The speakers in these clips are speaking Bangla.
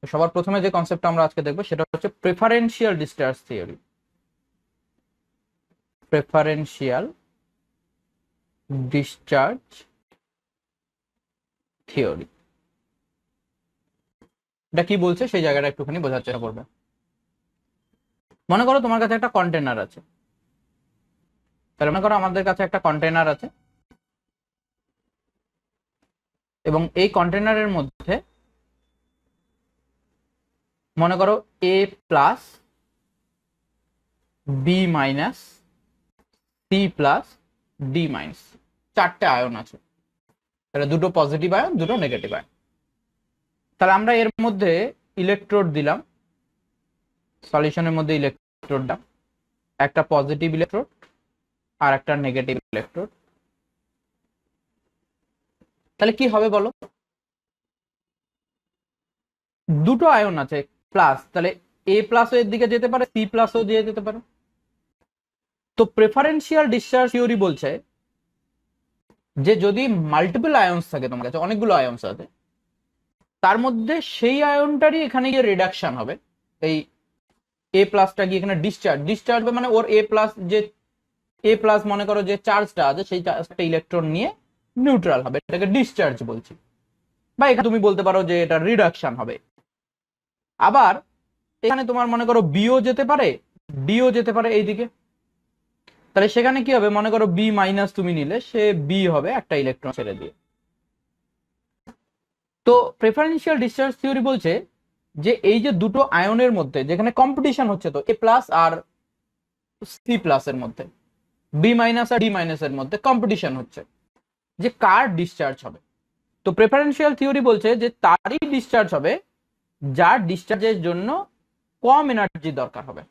তো সবার প্রথমে যে কনসেপ্টটা আমরা আজকে দেখবো সেটা হচ্ছে preferential discharge theory. Preferential discharge theory এটা কি বলছে সেই জায়গাটা একটুখানি বোঝার চেষ্টা করবে। মনে করো তোমার কাছে একটা কন্টেনার আছে, তাহলে মনে করো আমাদের কাছে একটা কন্টেনার আছে এবং এই কন্টেনারের মধ্যে মনে করো A plus, B minus, C plus, D minus, চারটে আয়ন আছে। তাহলে দুটো পজিটিভ আয়ন, দুটো নেগেটিভ আয়ন। তাহলে আমরা এর মধ্যে ইলেকট্রোড দিলাম, সলিউশনের মধ্যে ইলেকট্রোড দিলাম, একটা পজিটিভ ইলেকট্রোড আর একটা নেগেটিভ ইলেকট্রোড। তাহলে কি হবে বলো? দুটো আয়ন আছে প্লাস, তাহলে এ প্লাসও এর দিকে যেতে পারে, সি প্লাসও দিয়ে যেতে পারে। তো প্রেফারেন্সিয়াল ডিসচার্জ থিওরি বলছে যে যদি মাল্টিপল আয়নস থাকে, তোমার কাছে অনেকগুলো আয়নস আছে, তার মধ্যে সেই আয়নটারই এখানে গিয়ে রিডাকশন হবে। এই এ প্লাসটা গিয়ে এখানে ডিসচার্জ হবে, মানে ওর এ প্লাস যে এ প্লাস মনে করো যে চার্জটা আছে সেই চার্জটা ইলেকট্রন নিয়ে নিউট্রাল হবে, এটাকে ডিসচার্জ বলছি। বা এখানে তুমি বলতে পারো যে এটা রিডাকশন হবে। আবার এখানে তোমার মনে করো বিও যেতে পারে, ডিও যেতে পারে এইদিকে। তাহলে সেখানে কি হবে? মনে করো বি মাইনাস তুমি নিলে, সে বি হবে একটা ইলেকট্রন ছেড়ে দিয়ে। তো প্রেফারেন্সিয়াল ডিসচার্জ থিওরি বলছে যে এই যে দুটো আয়নের মধ্যে যেখানে কম্পিটিশন হচ্ছে, তো এ প্লাস আর সি প্লাস এর মধ্যে, বি মাইনাস আর ডি মাইনাস এর মধ্যে কম্পিটিশন হচ্ছে যে কার ডিসচার্জ হবে। তো প্রেফারেন্সিয়াল থিওরি বলছে যে তারই ডিসচার্জ হবে যার ডিসচার্জের জন্য কম এনার্জি দরকার হবে।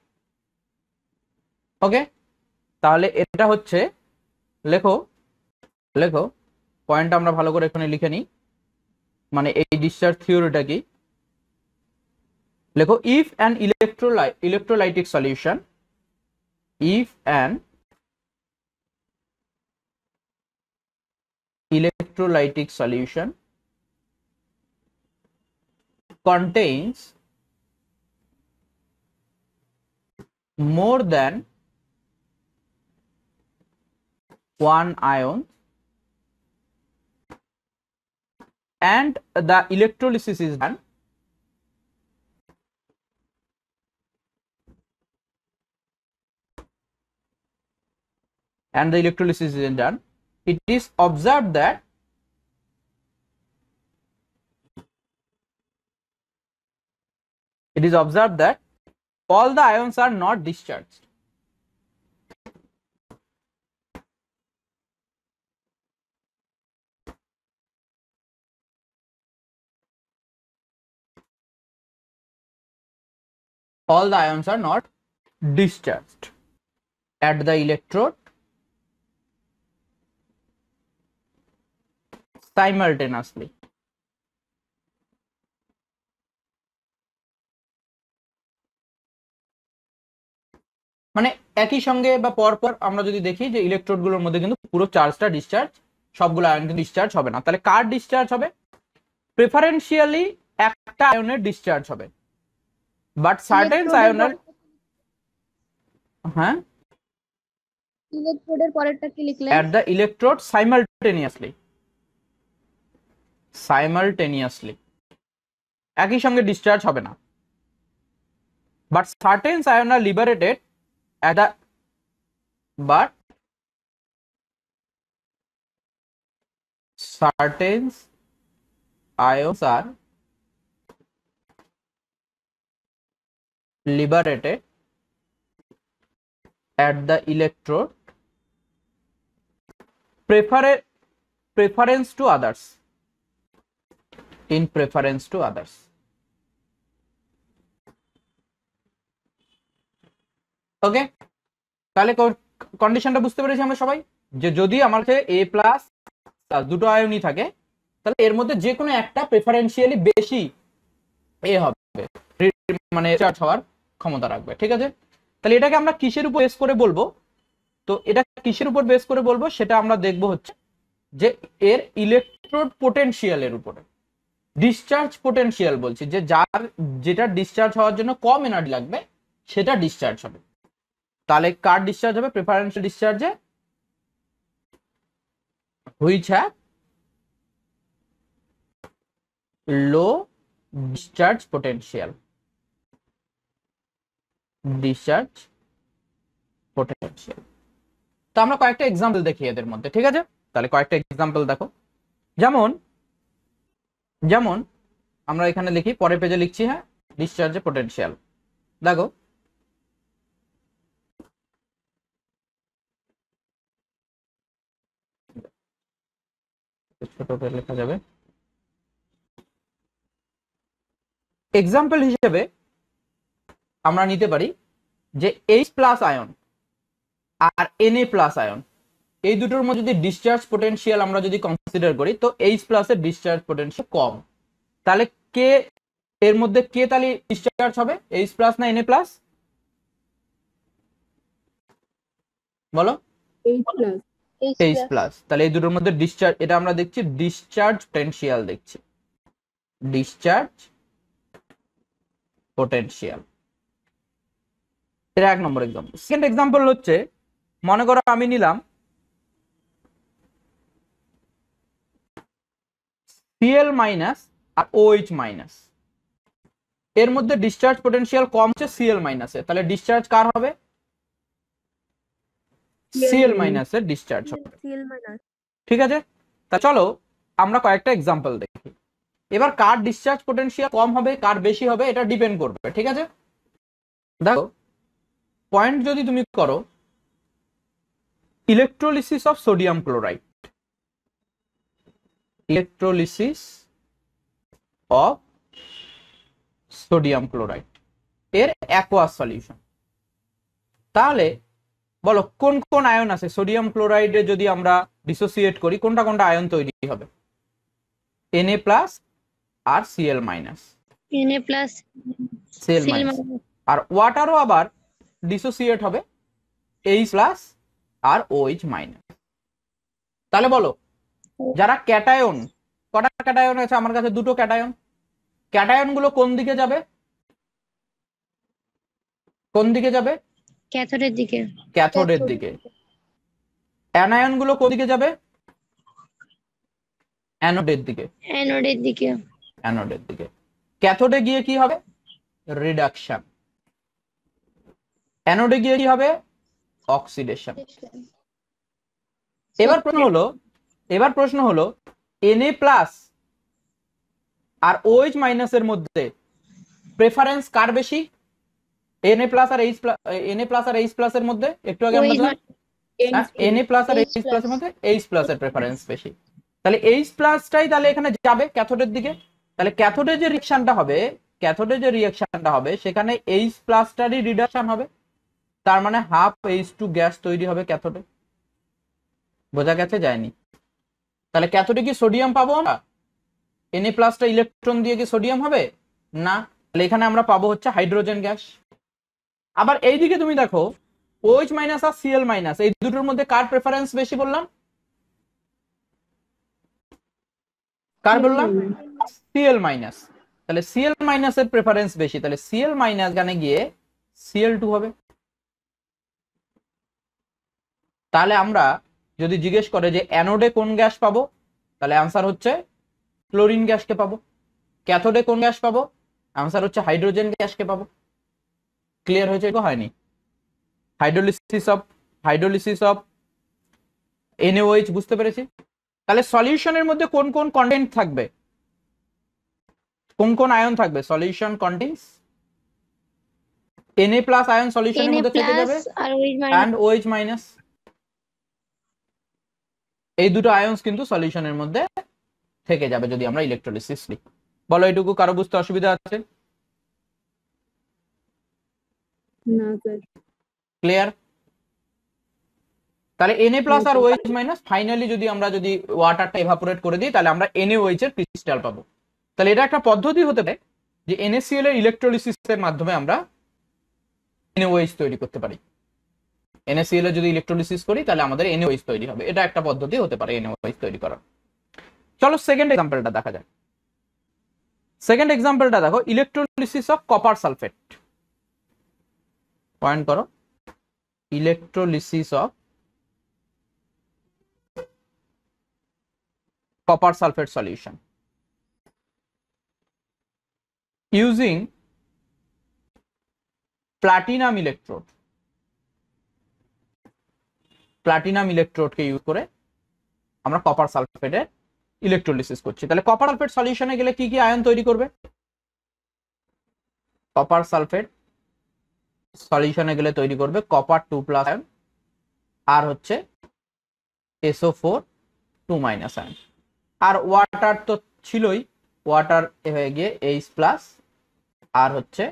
ওকে, তাহলে এটা হচ্ছে, লেখো লেখো পয়েন্ট আমরা ভালো করে এখানে লিখে নিই। মানে এই ডিসচার্জ থিওরিটা কি? লেখো, if an electrolytic solution, if an electrolytic solution contains more than one ion and the electrolysis is done, it is observed that all the ions are not discharged. All the ions are not discharged at the electrode simultaneously. মানে একই সঙ্গে বা পরপর আমরা যদি দেখি যে ইলেকট্রোড গুলোর মধ্যে কিন্তু পুরো চার্জটা ডিসচার্জ, সবগুলো আয়ন কিন্তু ডিসচার্জ হবে না। তাহলে কার ডিসচার্জ হবে? প্রেফারেন্সিয়ালি একটা আয়নের ডিসচার্জ হবে, বাট সার্টেন আয়নের, হ্যাঁ, ইলেকট্রোডের পরেরটা কি লিখলেন? at the electrode simultaneously একই সঙ্গে ডিসচার্জ হবে না, but certain ion are liberated at the but certain ions are liberated at the electrode preference to others, in preference to others. ওকে, তাহলে কন্ডিশনটা বুঝতে পেরেছি আমরা সবাই, যে যদি আমার কাছে এ প্লাস দুটো আয়নই থাকে, তাহলে এর মধ্যে যে কোনো একটা প্রেফারেন্সিয়ালি বেশি এ হবে, মানে চার্জ হওয়ার ক্ষমতা রাখবে। ঠিক আছে, তাহলে এটাকে আমরা কিসের উপর বেস করে বলবো? তো এটা কিসের উপর বেস করে বলবো সেটা আমরা দেখবো হচ্ছে যে এর ইলেকট্রোড পোটেনশিয়ালের উপরে। ডিসচার্জ পোটেনশিয়াল বলছি, যে যার যেটা ডিসচার্জ হওয়ার জন্য কম এনার্জি লাগবে সেটা ডিসচার্জ হবে। তাহলে কার ডিসচার্জ হবে? প্রেফারেন্সিয়াল ডিসচার্জে which have low discharge potential. Discharge potential. তো আমরা কয়েকটা এক্সাম্পল দেখি এদের মধ্যে, ঠিক আছে? তাহলে কয়েকটা এক্সাম্পল দেখো। যেমন যেমন আমরা এখানে লিখি, পরের পেজে লিখছি, হ্যাঁ, ডিসচার্জে পোটেনশিয়াল। দেখো ছোট করে লেখা যাবে। এক্সাম্পল হিসেবে আমরা নিতে পারি যে H প্লাস আয়ন আর Na প্লাস আয়ন, এই দুটোর মধ্যে যদি ডিসচার্জ পোটেনশিয়াল আমরা যদি কনসিডার করি, তো H প্লাস এর ডিসচার্জ পোটেনশিয়াল কম। তাহলে কে এর মধ্যে কে তাহলে ডিসচার্জ হবে, H প্লাস না Na প্লাস? বলো। H plus. তাহলে এই দুটোর মধ্যে ডিসচার্জ, এটা আমরা দেখছি ডিসচার্জ পোটেনশিয়াল, দেখছি ডিসচার্জ পোটেনশিয়াল। এটা এক নম্বর এক্সাম্পল। সেকেন্ড এক্সাম্পল হচ্ছে, মনে করো আমি নিলাম Cl মাইনাস আর OH মাইনাস, এর মধ্যে ডিসচার্জ পোটেনশিয়াল কম হচ্ছে Cl মাইনাসে, তাহলে ডিসচার্জ কার হবে? Cl মাইনাস এর ডিসচার্জ হবে, ঠিক আছে? তা চলো আমরা কয়েকটা এক্সাম্পল দেখি। এবার কার ডিসচার্জ পোটেনশিয়াল কম হবে কার বেশি হবে এটা ডিপেন্ড করবে, ঠিক আছে? দেখো পয়েন্ট যদি তুমি করো electrolysis of sodium chloride, electrolysis of sodium chloride এর অ্যাকোয়াস সলিউশন, তাহলে বলো কোন কোন আয়ন আছে সোডিয়াম ক্লোরাইডে যদি আমরা ডিসোসিয়েট করি, কোনটা কোনটা আয়ন তৈরি হবে? Na প্লাস আর Cl minus, Na plus Cl minus. আর ওয়াটারও আবার ডিসোসিয়েট হবে H প্লাস আর OH মাইনাস। তাহলে বলো যারা ক্যাটায়ন, কটা ক্যাটায়ন আছে আমার কাছে? দুটো ক্যাটায়ন। ক্যাটায়ন গুলো কোন দিকে যাবে? কোন দিকে যাবে? ক্যাথোডের দিকে। ক্যাথোডের দিকে। অ্যানায়ন গুলো কোন দিকে যাবে? অ্যানোডের দিকে। অ্যানোডের দিকে। অ্যানোডের দিকে। ক্যাথোডে গিয়ে কি হবে? রিডাকশন। অ্যানোডে গিয়ে কি হবে? অক্সিডেশন। এবার প্রশ্ন হলো Na প্লাস আর OH মাইনাস এর মধ্যে প্রেফারেন্স কার বেশি? Na প্লাস আর H প্লাস এর মধ্যে একটু আগে আমরা বললাম Na প্লাস আর H প্লাস এর মধ্যে H প্লাস এর প্রেফারেন্স বেশি। তাহলে H প্লাসটাই তাহলে এখানে যাবে ক্যাথোডের দিকে। তাহলে ক্যাথোডে যে রিঅ্যাকশনটা হবে সেখানে H প্লাসটারই রিডাকশন হবে, তার মানে হাফ H2 গ্যাস তৈরি হবে ক্যাথোডে। বোঝা গেছে? যায়নি? তাহলে ক্যাথোডে কি সোডিয়াম পাবো আমরা? Na প্লাসটা ইলেকট্রন দিয়ে কি সোডিয়াম হবে? না, তাহলে এখানে আমরা পাবো হচ্ছে হাইড্রোজেন গ্যাস। আবার এইদিকে তুমি দেখো OH মাইনাস আর Cl মাইনাস, এই দুটোর মধ্যে কার প্রেফারেন্স বেশি বললাম? কার বললাম? Cl minus. তাহলে Cl মাইনাস এর প্রেফারেন্স বেশি, তাহলে Cl মাইনাস গানে গিয়ে Cl2 হবে। তাহলে আমরা যদি জিজ্ঞেস করে যে অ্যানোডে কোন গ্যাস পাবো, তাহলে অ্যান্সার হচ্ছে ক্লোরিন গ্যাসকে পাবো। ক্যাথোডে কোন গ্যাস পাবো? অ্যান্সার হচ্ছে হাইড্রোজেন গ্যাসকে পাবো। ক্লিয়ার হয়েছে? হয়নি? হাইড্রোলিসিস অফ NaOH বুঝতে পেরেছি। তাহলে সলিউশনের মধ্যে কোন কোন কন্টেন্ট থাকবে, কোন কোন আয়ন থাকবে? Solution contains Na plus ion সলিউশনের মধ্যে থেকে যাবে and OH মাইনাস, এই দুটো আয়নস কিন্তু সলিউশনের মধ্যে থেকে যাবে যদি আমরা ইলেকট্রোলিসিস লিখি। বলো এইটুকু কারো বুঝতে অসুবিধা আছে? না স্যার। ক্লিয়ার? তাহলে Na প্লাস আর OH মাইনাস, ফাইনালি যদি আমরা ওয়াটারটা এভাপোরেট করে দিই তাহলে আমরা NaOH এর ক্রিস্টাল পাবো। তাহলে এটা একটা পদ্ধতি হতে পারে যে NaCl এর ইলেকট্রোলিসিসের মাধ্যমে আমরা NaOH তৈরি করতে পারি। NaCl এর যদি ইলেকট্রোলিসিস করি তাহলে আমাদের NaOH তৈরি হবে, এটা একটা পদ্ধতি হতে পারে NaOH তৈরি করার। চলো সেকেন্ড এক্সাম্পলটা দেখা যাক। সেকেন্ড এক্সাম্পলটা দেখো, electrolysis of copper sulphate. Point করো, electrolysis of copper sulfate solution using platinum electrode। Platinum ইলেকট্রোডকে ইউজ করে আমরা কপার সালফেটের ইলেকট্রোলিসিস করছি। তাহলে কপার সালফেট সলিউশনে গেলে কি কি আয়ন তৈরি করবে? কপার সালফেট সলিউশনে গেলে তৈরি করবে কপার 2+ আয়ন আর হচ্ছে SO4 2- আয়ন। আর ওয়াটার তো ছিলই, ওয়াটার হয়ে গিয়ে H+ আর হচ্ছে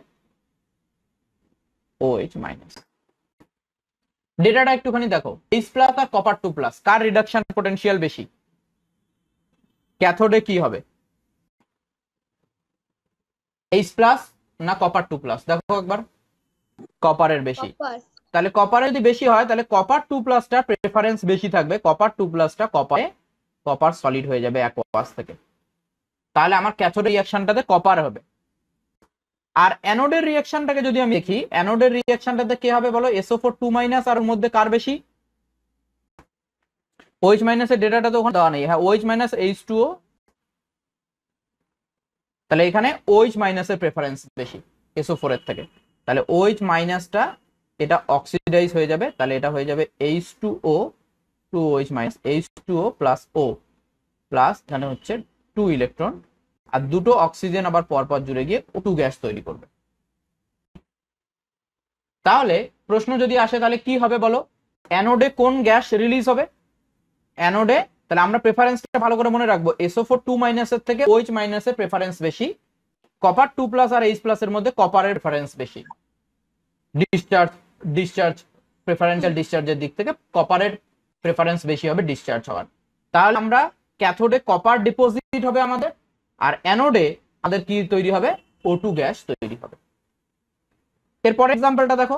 OH-। ডেটাটা একটুখানি দেখো, H+ আর কপার 2+ কার রিডাকশন পোটেনশিয়াল বেশি? ক্যাথোডে কি হবে, H+ না কপার 2+? দেখো একবার, কপারের বেশি। তাহলে কপারে যদি বেশি হয় তাহলে কপার 2+টা প্রেফারেন্স বেশি থাকবে, কপার 2+টা কপার সলিড হয়ে যাবে অ্যাকোয়াস থেকে। তাহলে আমার ক্যাথোডের রিঅ্যাকশনটাতে কপার হবে। আর অ্যানোডের রিঅ্যাকশনটাকে যদি আমি দেখি, অ্যানোডের রিঅ্যাকশনটাতে কি হবে বলো? SO4 2- আর ওর মধ্যে কার বেশি? OH- এর ডেটাটা তো ওখানে দেওয়া নেই। হ্যাঁ, OH- H2O। তাহলে এখানে OH- এর প্রেফারেন্স বেশি SO4 এর থেকে। তাহলে OH- এটা অক্সিডাইজ হয়ে যাবে, তাহলে এটা হয়ে যাবে H2O 2OH- H2O plus O plus এখানে হচ্ছে 2 ইলেকট্রন, আর দুটো অক্সিজেন আবার পরপর জুড়ে গিয়ে O2 গ্যাস তৈরি করবে। তাহলে প্রশ্ন যদি আসে তাহলে কি হবে বলো? অ্যানোডে কোন গ্যাস রিলিজ হবে? অ্যানোডে, তাহলে আমরা প্রেফারেন্সটা ভালো করে মনে রাখবো, SO4 2- এর থেকে OH- এর প্রেফারেন্স বেশি, কপার 2+ আর H+ এর মধ্যে কপারের প্রেফারেন্স বেশি। ডিসচার্জ প্রেফারেন্সিয়াল ডিসচার্জের দিক থেকে কপারের প্রেফারেন্স বেশি হবে ডিসচার্জ হওয়ার। তাহলে আমরা ক্যাথোডে কপার ডিপোজিট হবে আমাদের, আর অ্যানোডে আমাদের কি তৈরি হবে? O2 গ্যাস তৈরি হবে। এরপরে এক্সাম্পলটা দেখো,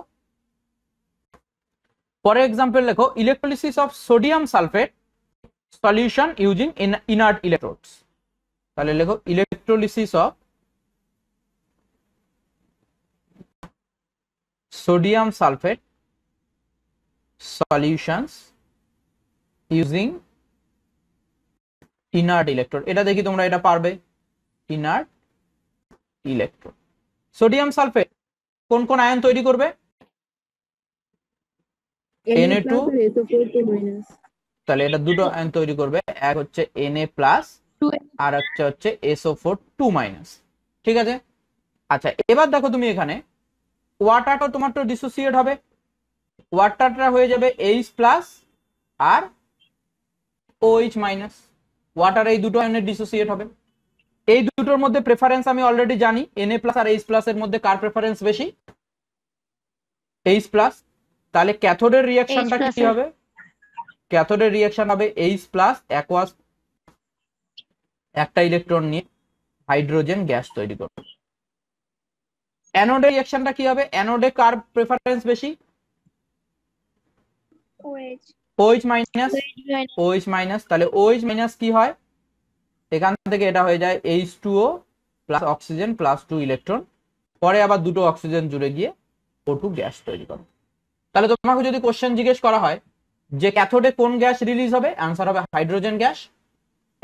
পরের এক্সাম্পল দেখো, electrolysis of sodium sulphate solution using inert electrodes. তাহলে লেখো, electrolysis of sodium sulphate solutions using inert electrode. এটা দেখি তোমরা এটা পারবে, ইনার্ট ইলেকট্রোড। সোডিয়াম সালফেট কোন কোন আয়ন তৈরি করবে? Na2, তাহলে এটা দুটো আয়ন তৈরি করবে, এক হচ্ছে Na+ আর একটা হচ্ছে SO4 2-। ঠিক আছে। আচ্ছা, এবার দেখো তুমি এখানে ওয়াটারটা তোমার তো ডিসোসিয়েট হবে, ওয়াটারটা হয়ে যাবে H+ আর OH-। ওয়াটার এই দুটো আয়নের ডিসোসিয়েট হবে। এই দুটোর মধ্যে প্রেফারেন্স আমি অলরেডি জানি, Na+ আর H+ এর মধ্যে কার প্রেফারেন্স বেশি? H+। তাহলে ক্যাথোডের রিঅ্যাকশনটা কি হবে? ক্যাথোডের রিঅ্যাকশন হবে H+ অ্যাকোয়াস একটা ইলেকট্রন নিয়ে হাইড্রোজেন গ্যাস তৈরি করবে। অ্যানোডের রিঅ্যাকশনটা কি হবে? অ্যানোডে কার প্রেফারেন্স বেশি? OH-। তাহলে OH- কি হয়? এখান থেকে এটা হয়ে যায় H2O plus oxygen plus 2 electron, পরে আবার দুটো অক্সিজেন জুড়ে গিয়ে O2 গ্যাস তৈরি করে। তাহলে তোমাকে যদি কোশ্চেন জিজ্ঞেস করা হয় যে ক্যাথোডে কোন গ্যাস রিলিজ হবে, অ্যান্সার হবে হাইড্রোজেন গ্যাস।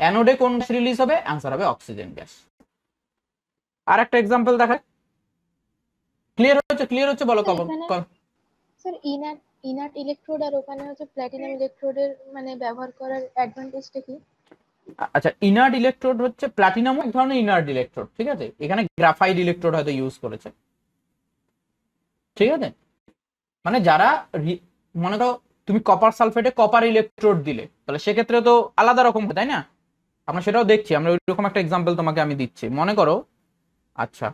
অ্যানোডে কোন গ্যাস রিলিজ হবে, অ্যান্সার হবে অক্সিজেন গ্যাস। আর একটা एग्जांपल দেখা, ক্লিয়ার হচ্ছে বলো? স্যার ইনার্ট ইলেকট্রোড আর ওখানে হচ্ছে প্ল্যাটিনাম ইলেকট্রোডের মানে ব্যবহার করার অ্যাডভান্টেজটা কি? আচ্ছা, ইনার্ট ইলেকট্রোড হচ্ছে প্লাটিনামও এক ধরনের ইনার্ট ইলেকট্রোড, ঠিক আছে। এখানে গ্রাফাইট ইলেকট্রোড হয়তো ইউজ করেছে, ঠিক আছে। মানে যারা মনে করো তুমি কপার সালফেটে কপার ইলেকট্রোড দিলে, তাহলে সেক্ষেত্রে তো আলাদা রকম, তাই না? আমরা সেটাও দেখছি, আমরা ওইরকম একটা এক্সাম্পল তোমাকে আমি দিচ্ছি, মনে করো। আচ্ছা,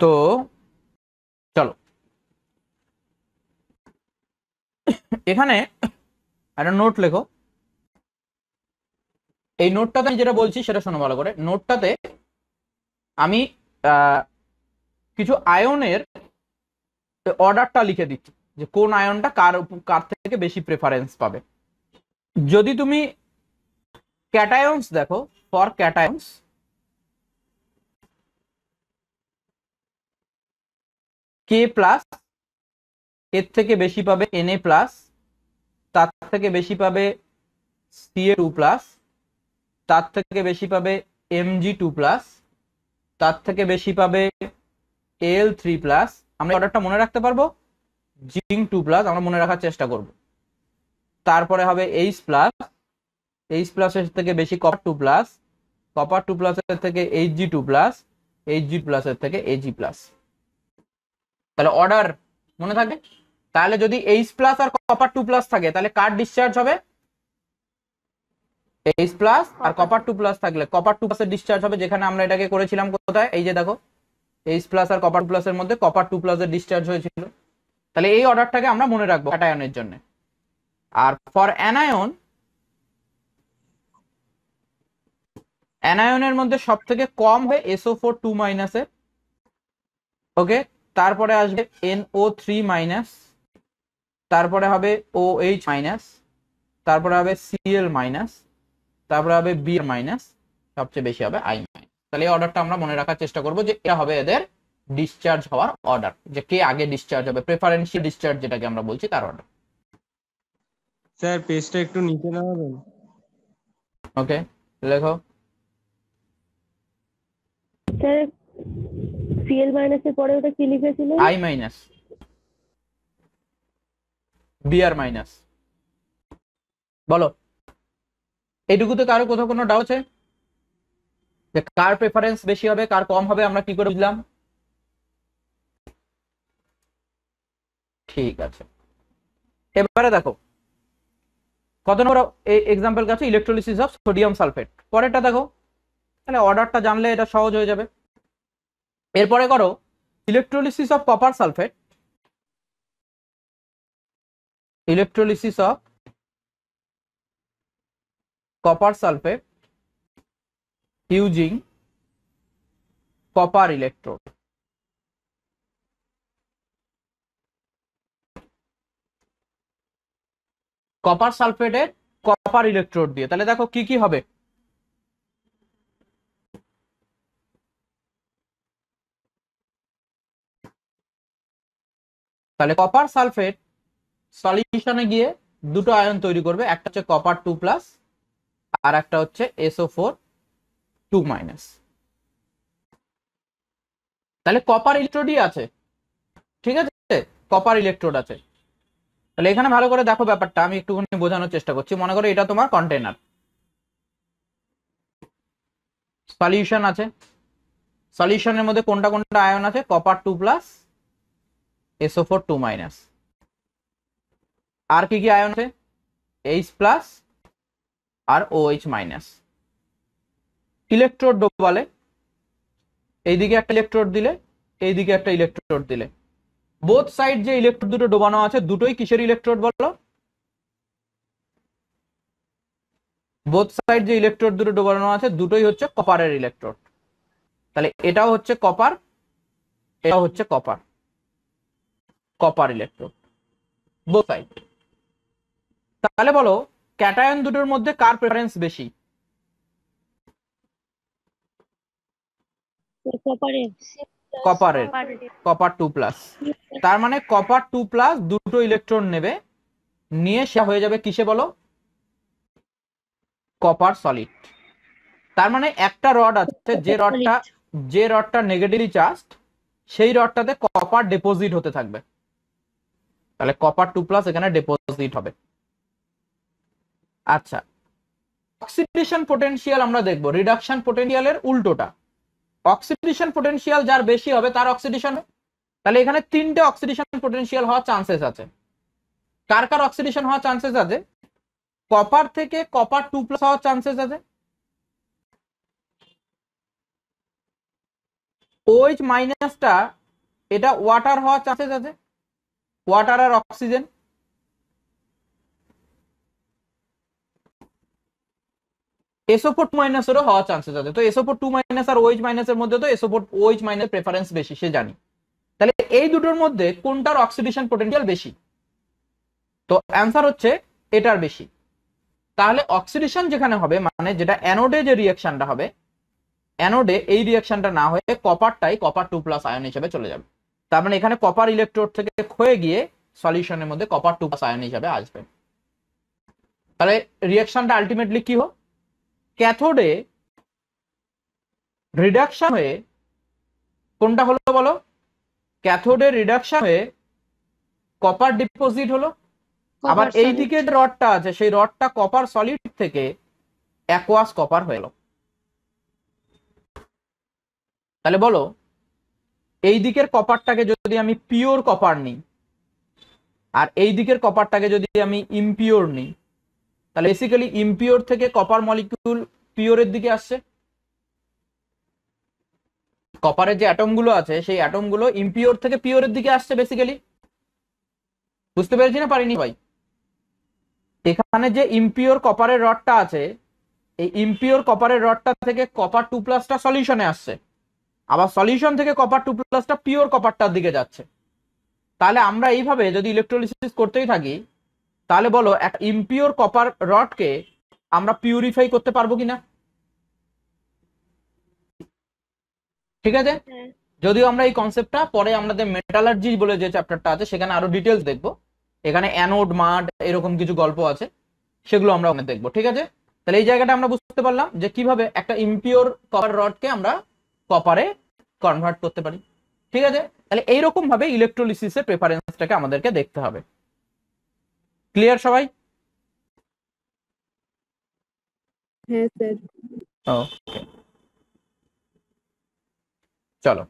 তো চলো এখানে একটা নোট লেখো। এই নোটটাতে আমি যেটা বলছি সেটা শোনো ভালো করে। নোটটাতে আমি কিছু আয়নের অর্ডারটা লিখে দিচ্ছি যে কোন আয়নটা কার থেকে বেশি প্রেফারেন্স পাবে। যদি তুমি ক্যাটায়ন্স দেখো, ফর ক্যাটায়ন্স কে প্লাস, এর থেকে বেশি পাবে Na প্লাস, তার থেকে বেশি পাবে Ca2 প্লাস, তার থেকে বেশি পাবে Mg2 প্লাস, তার থেকে বেশি পাবে Al3 প্লাস। আমরা অর্ডারটা মনে রাখতে পারবো, জিঙ্ক 2 প্লাস আমরা মনে রাখার চেষ্টা করব। তারপরে হবে H প্লাস, H প্লাসের থেকে বেশি কপার 2 প্লাস, কপার 2 প্লাসের থেকে Hg2 প্লাস, Hg প্লাসের থেকে Ag প্লাস। তাহলে অর্ডার মনে থাকবে। তাহলে যদি H প্লাস আর কপার 2 প্লাস থাকে তাহলে কার ডিসচার্জ হবে? H প্লাস আর কপার 2 প্লাস থাকলে কপার 2 প্লাসের ডিসচার্জ হবে, যেখানে আমরা এটাকে করেছিলাম কোথায়, এই যে দেখো H প্লাস আর কপার প্লাসের মধ্যে কপার 2 প্লাসের ডিসচার্জ হয়েছিল। তাহলে এই অর্ডারটাকে আমরা মনে রাখবো ক্যাটায়নের জন্য। আর ফর অ্যানায়ন, অ্যানায়নের মধ্যে সব থেকে কম হবে SO4 2 মাইনাসের, ওকে। তারপরে আসবে NO3 মাইনাস, তারপরে হবে OH মাইনাস, তারপরে হবে Cl মাইনাস, তারপরে হবে Br মাইনাস, সবচেয়ে বেশি হবে I মাইনাস। তাহলে এই অর্ডারটা আমরা মনে রাখার চেষ্টা করব যে এটা হবে এদের ডিসচার্জ হওয়ার অর্ডার, যে কে আগে ডিসচার্জ হবে, প্রেফারেন্সিয়াল ডিসচার্জ যেটাকে আমরা বলছি তার অর্ডার। স্যার পেজটা একটু নিচে নামাবেন। ওকে, লেখো। স্যার Cl মাইনাসের পরে ওটা কি লিখেছিলেন? I minus, Br minus. বলো, এইটুকুতে কারো কোথাও কোনো ডাউট আছে যে কার প্রেফারেন্স বেশি হবে কার কম হবে আমরা কি করে বুঝলাম? ঠিক আছে, এবারে দেখো কত নম্বর এক্সাম্পল কাছে, ইলেকট্রোলিসিস অফ সোডিয়াম সালফেট। পরেরটা দেখো, তাহলে অর্ডারটা জানলে এটা সহজ হয়ে যাবে। এরপরে করো electrolysis of copper sulphate, electrolysis of copper sulphate using copper electrode. Copper সালফেটের কপার ইলেকট্রোড দিয়ে, তাহলে দেখো কি কি হবে। তাহলে কপার সালফেট সলিউশনে গিয়ে দুটো আয়ন তৈরি করবে, একটা হচ্ছে কপার 2 প্লাস আর একটা হচ্ছে SO4 2 মাইনাস। তাহলে কপার ইলেকট্রোডই আছে, ঠিক আছে, কপার ইলেকট্রোড আছে। তাহলে এখানে ভালো করে দেখো ব্যাপারটা, আমি একটুখানি বোঝানোর চেষ্টা করছি। মনে করো এটা তোমার কন্টেনার, সলিউশন আছে, সলিউশনের মধ্যে কোনটা কোনটা আয়ন আছে, কপার 2 প্লাস, SO4 2 মাইনাস। আর কি কি আয়ন আছে, H প্লাস আর OH মাইনাস। ইলেকট্রোড ডোবালে, এইদিকে একটা ইলেকট্রোড দিলে, এইদিকে একটা ইলেকট্রোড দিলে, বোথ সাইড যে ইলেকট্রোড দুটো ডোবানো আছে দুটোই কিসের ইলেকট্রোড বলো? বোথ সাইড যে ইলেকট্রোড দুটো ডোবানো আছে দুটোই হচ্ছে কপারের ইলেকট্রোড। তাহলে এটাও হচ্ছে কপার, এটাও হচ্ছে copper, copper electrode both side. তাহলে বলো ক্যাটায়ন দুটোর মধ্যে কার প্রেফারেন্স বেশি? কপারের। কপারের, কপার 2 প্লাস। তার মানে কপার 2 প্লাস দুটো ইলেকট্রন নেবে, নিয়ে সে হয়ে যাবে কিসে বলো? Copper solid. তার মানে একটা রড আছে, যে রডটা নেগেটিভলি চার্জড সেই রডটাতে কপার ডিপোজিট হতে থাকবে, তাহলে কপার 2 প্লাস এখানে ডিপোজিট হবে। আচ্ছা, অক্সিডেশন পোটেনশিয়াল আমরা দেখবো, রিডাকশন পোটেনশিয়ালের উল্টোটা। অক্সিডেশন পোটেনশিয়াল যার বেশি হবে তার অক্সিডেশন, তাহলে এখানে তিনটে অক্সিডেশন পোটেনশিয়াল হওয়ার চান্সেস আছে। কার কার অক্সিডেশন হওয়ার চান্সেস আছে? কপার থেকে কপার 2 প্লাস হওয়ার চান্সেস আছে, OH মাইনাসটা এটা ওয়াটার হওয়ার চান্সেস আছে, ওয়াটার আর অক্সিজেন। SO4 2 মাইনাসেরও হওয়ার চান্সেস আছে। তো SO4 2 মাইনাস আর OH মাইনাসের মধ্যে তো SO4 OH মাইনাস প্রেফারেন্স বেশি সে জানি। তাহলে এই দুটোর মধ্যে কোনটার অক্সিডেশন পোটেনশিয়াল বেশি? তো অ্যান্সার হচ্ছে এটার বেশি। তাহলে অক্সিডেশন যেখানে হবে, মানে যেটা অ্যানোডে যে রিঅ্যাকশনটা হবে, অ্যানোডে এই রিঅ্যাকশনটা না হয়ে কপারটাই কপার 2 প্লাস আয়ন হিসেবে চলে যাবে। তার মানে এখানে কপার ইলেকট্রোড থেকে ক্ষয়ে গিয়ে সলিউশনের মধ্যে কপার 2+ আয়ন হিসাবে আসবে। তাহলে রিঅ্যাকশনটা আলটিমেটলি কি হলো, ক্যাথোডে রিডাকশন হয়ে কোনটা হলো বলো, ক্যাথোডে রিডাকশন হয়ে কপার ডিপোজিট হলো, আবার এই দিকে রডটা আছে সেই রডটা কপার সলিড থেকে অ্যাকোয়াস কপার হয়ে গেল। তাহলে বলো এই দিকের কপারটাকে যদি আমি পিওর কপার নিই আর এই দিকের কপারটাকে যদি আমি ইমপিওর নিই, তাহলে বেসিক্যালি ইমপিওর থেকে কপার মলিকিউল পিওরের দিকে আসছে। কপারের যে অ্যাটম গুলো আছে সেই অ্যাটম গুলো ইমপিওর থেকে পিওরের দিকে আসছে বেসিক্যালি। বুঝতে পেরেছি না পারিনি ভাই? এখানে যে ইমপিওর কপারের রডটা আছে এই ইমপিওর কপারের রডটা থেকে কপার 2+টা সলিউশনে আসছে, আবার সলিউশন থেকে কপার 2+টা পিওর কপারটার দিকে যাচ্ছে। তাহলে আমরা এইভাবে যদি ইলেকট্রোলিসিস করতেই থাকি তাহলে বলো একটা ইমপিওর কপার রডকে আমরা পিউরিফাই করতে পারবো কিনা? ঠিক আছে, যদিও আমরা এই কনসেপ্টটা পরে আমাদের মেটালার্জি বলে যে চ্যাপ্টারটা আছে সেখানে আরো ডিটেলস দেখবো, এখানে অ্যানোড মাড এরকম কিছু গল্প আছে সেগুলো আমরা ওখানে দেখবো। ঠিক আছে, তাহলে এই জায়গাটা আমরা বুঝতে পারলাম যে কিভাবে একটা ইমপিওর কপার রডকে আমরা কপারে কনভার্ট করতে পারি। ঠিক আছে, তাহলে এইরকম ভাবে ইলেকট্রোলিসিসের প্রেফারেন্সটাকে আমাদেরকে দেখতে হবে। ক্লিয়ার সবাই? হ্যাঁ স্যার। ওকে, চলো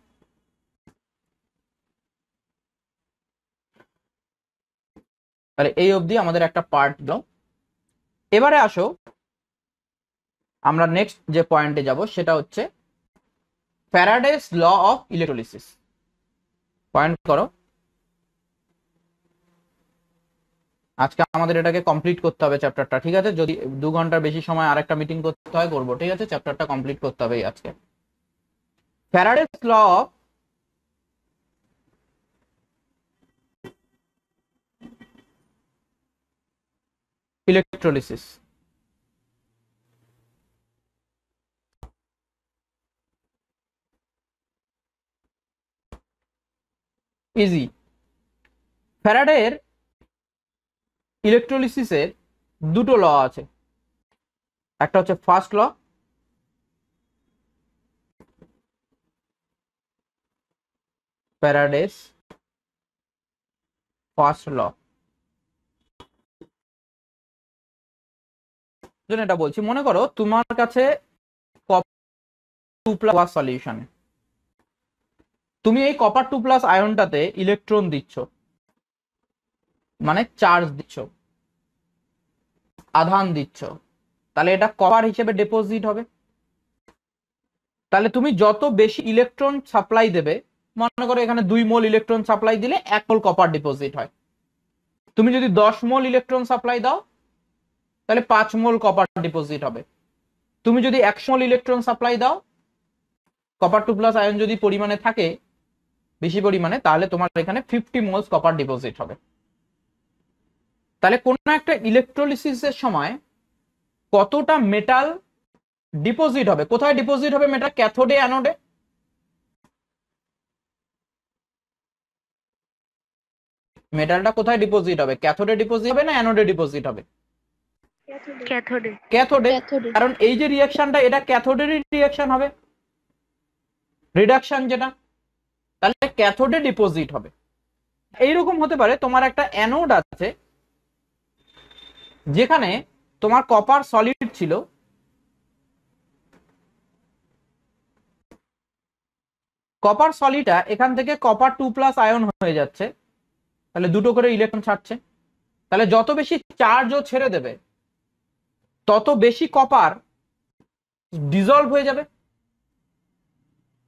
তাহলে এই অবধি আমাদের একটা পার্ট দাও। এবারে আসো আমরা নেক্সট যে পয়েন্টে যাব সেটা হচ্ছে ফ্যারাডেস ল অফ ইলেকট্রোলিসিস। পয়েন্ট করো, আজকে আমাদের এটাকে কমপ্লিট করতে হবে চ্যাপ্টারটা। ঠিক আছে, যদি 2 ঘন্টার বেশি সময় আরেকটা মিটিং করতে হয় করবো। ঠিক আছে, চ্যাপ্টারটা কমপ্লিট করতে হবে আজকে। Faraday's law of electrolysis. Easy. ফ্যারাডের ইলেকট্রোলিসিসের দুটো ল আছে, একটা হচ্ছে first law, Faraday's first law. এটা বলছি, মনে করো তোমার কাছে কপার 2+ সলিউশনে তুমি এই কপার 2+ আয়নটাতে ইলেকট্রন দিচ্ছ, মানে চার্জ দিচ্ছ, আধান দিচ্ছ, তাহলে এটা কপার হিসেবে ডিপোজিট হবে। তাহলে তুমি যত বেশি ইলেকট্রন সাপ্লাই দেবে, মনে করো এখানে 2 মোল ইলেকট্রন সাপ্লাই দিলে 1 মোল কপার ডিপোজিট হয়। তুমি যদি 10 মোল ইলেকট্রন সাপ্লাই দাও তাহলে 5 মোল কপার ডিপোজিট হবে। তুমি যদি 100 মোল ইলেকট্রন সাপ্লাই দাও, কপার 2+ আয়ন যদি পরিমাণে থাকে বেশি পরিমাণে, তাহলে তোমার এখানে 50 মোলস কপার ডিপোজিট হবে। তাহলে কোন একটা ইলেকট্রোলিসিসের সময় কতটা মেটাল ডিপোজিট হবে? কোথায় ডিপোজিট হবে মেটাল? ক্যাথোডে, অ্যানোডে? মেটালটা কোথায় ডিপোজিট হবে? ক্যাথোডে ডিপোজিট হবে না অ্যানোডে ডিপোজিট হবে? ক্যাথোডে। ক্যাথোডে, ক্যাথোডে। কারণ এই যে রিঅ্যাকশনটা এটা ক্যাথোডেরই রিঅ্যাকশন হবে, রিডাকশন যেটা, তাহলে ক্যাথোডে ডিপোজিট হবে। এইরকম হতে পারে তোমার একটা অ্যানোড আছে যেখানে তোমার কপার সলিড ছিল, কপার সলিডটা এখান থেকে কপার 2+ আয়ন হয়ে যাচ্ছে, তাহলে দুটো করে ইলেকট্রন ছাড়ছে। তাহলে যত বেশি চার্জ ও ছেড়ে দেবে তত বেশি কপার ডিজলভ হয়ে যাবে।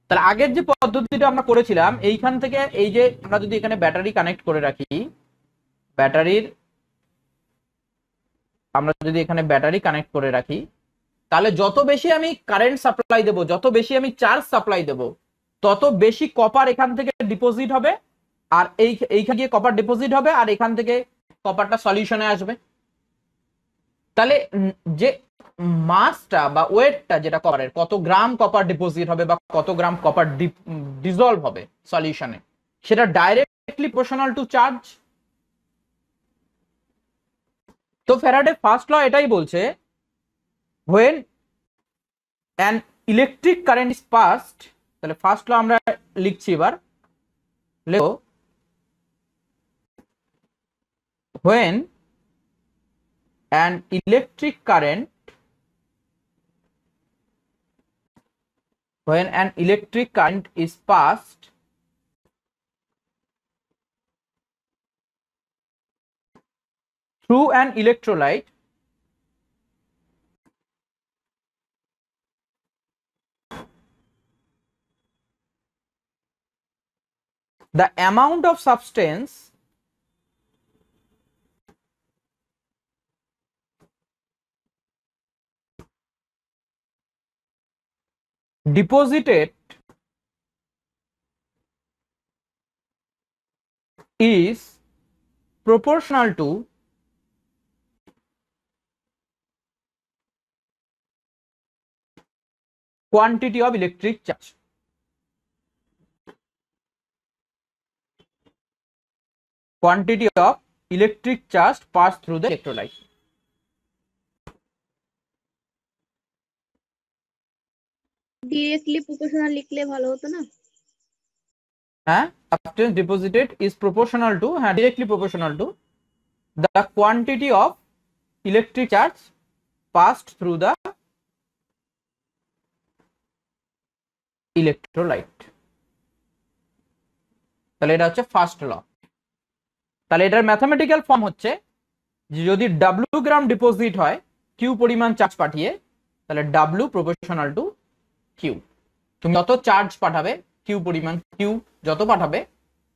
তাহলে আগের যে পদ্ধতিটা আমরা করেছিলাম, এইখান থেকে এই যে আমরা যদি এখানে ব্যাটারি কানেক্ট করে রাখি, ব্যাটারির আমরা যদি এখানে ব্যাটারি কানেক্ট করে রাখি, তাহলে যত বেশি আমি কারেন্ট সাপ্লাই দেবো, যত বেশি আমি চার্জ সাপ্লাই দেবো, তত বেশি কপার এখান থেকে ডিপোজিট হবে, আর এইখানে গিয়ে কপার ডিপোজিট হবে, আর এখান থেকে কপারটা সলিউশনে আসবে। তাহলে যে মাসটা বা ওয়েটটা যেটা কপারের, কত গ্রাম কপার ডিপোজিট হবে বা কত গ্রাম কপার ডিজলভ হবে সলিউশনে, সেটা ডাইরেক্টলি প্রপোর্শনাল টু চার্জ। তো ফ্যারাডে ফার্স্ট ল এটাই বলছে, when an electric current is passed, তাহলে ফার্স্ট ল আমরা লিখছি এবার, লেখো when an electric current is passed through an electrolyte, the amount of substance deposited is proportional to quantity of electric charge. Quantity of electric charge passed through the electrolyte. Directly proportional লিখলে ভালো হতো না? হ্যাঁ, substance deposited is proportional to, হ্যাঁ directly proportional to the quantity of electric charge passed through the electrolyte. তাহলে এটা হচ্ছে ফার্স্ট ল। তাহলে এটার ম্যাথমেটিক্যাল ফর্ম হচ্ছে যে যদি W গ্রাম ডিপোজিট হয় Q পরিমাণ চার্জ পাঠিয়ে, তাহলে W প্রপোর্শনাল টু Q। তুমি যত চার্জ পাঠাবে, Q পরিমাণ Q যত পাঠাবে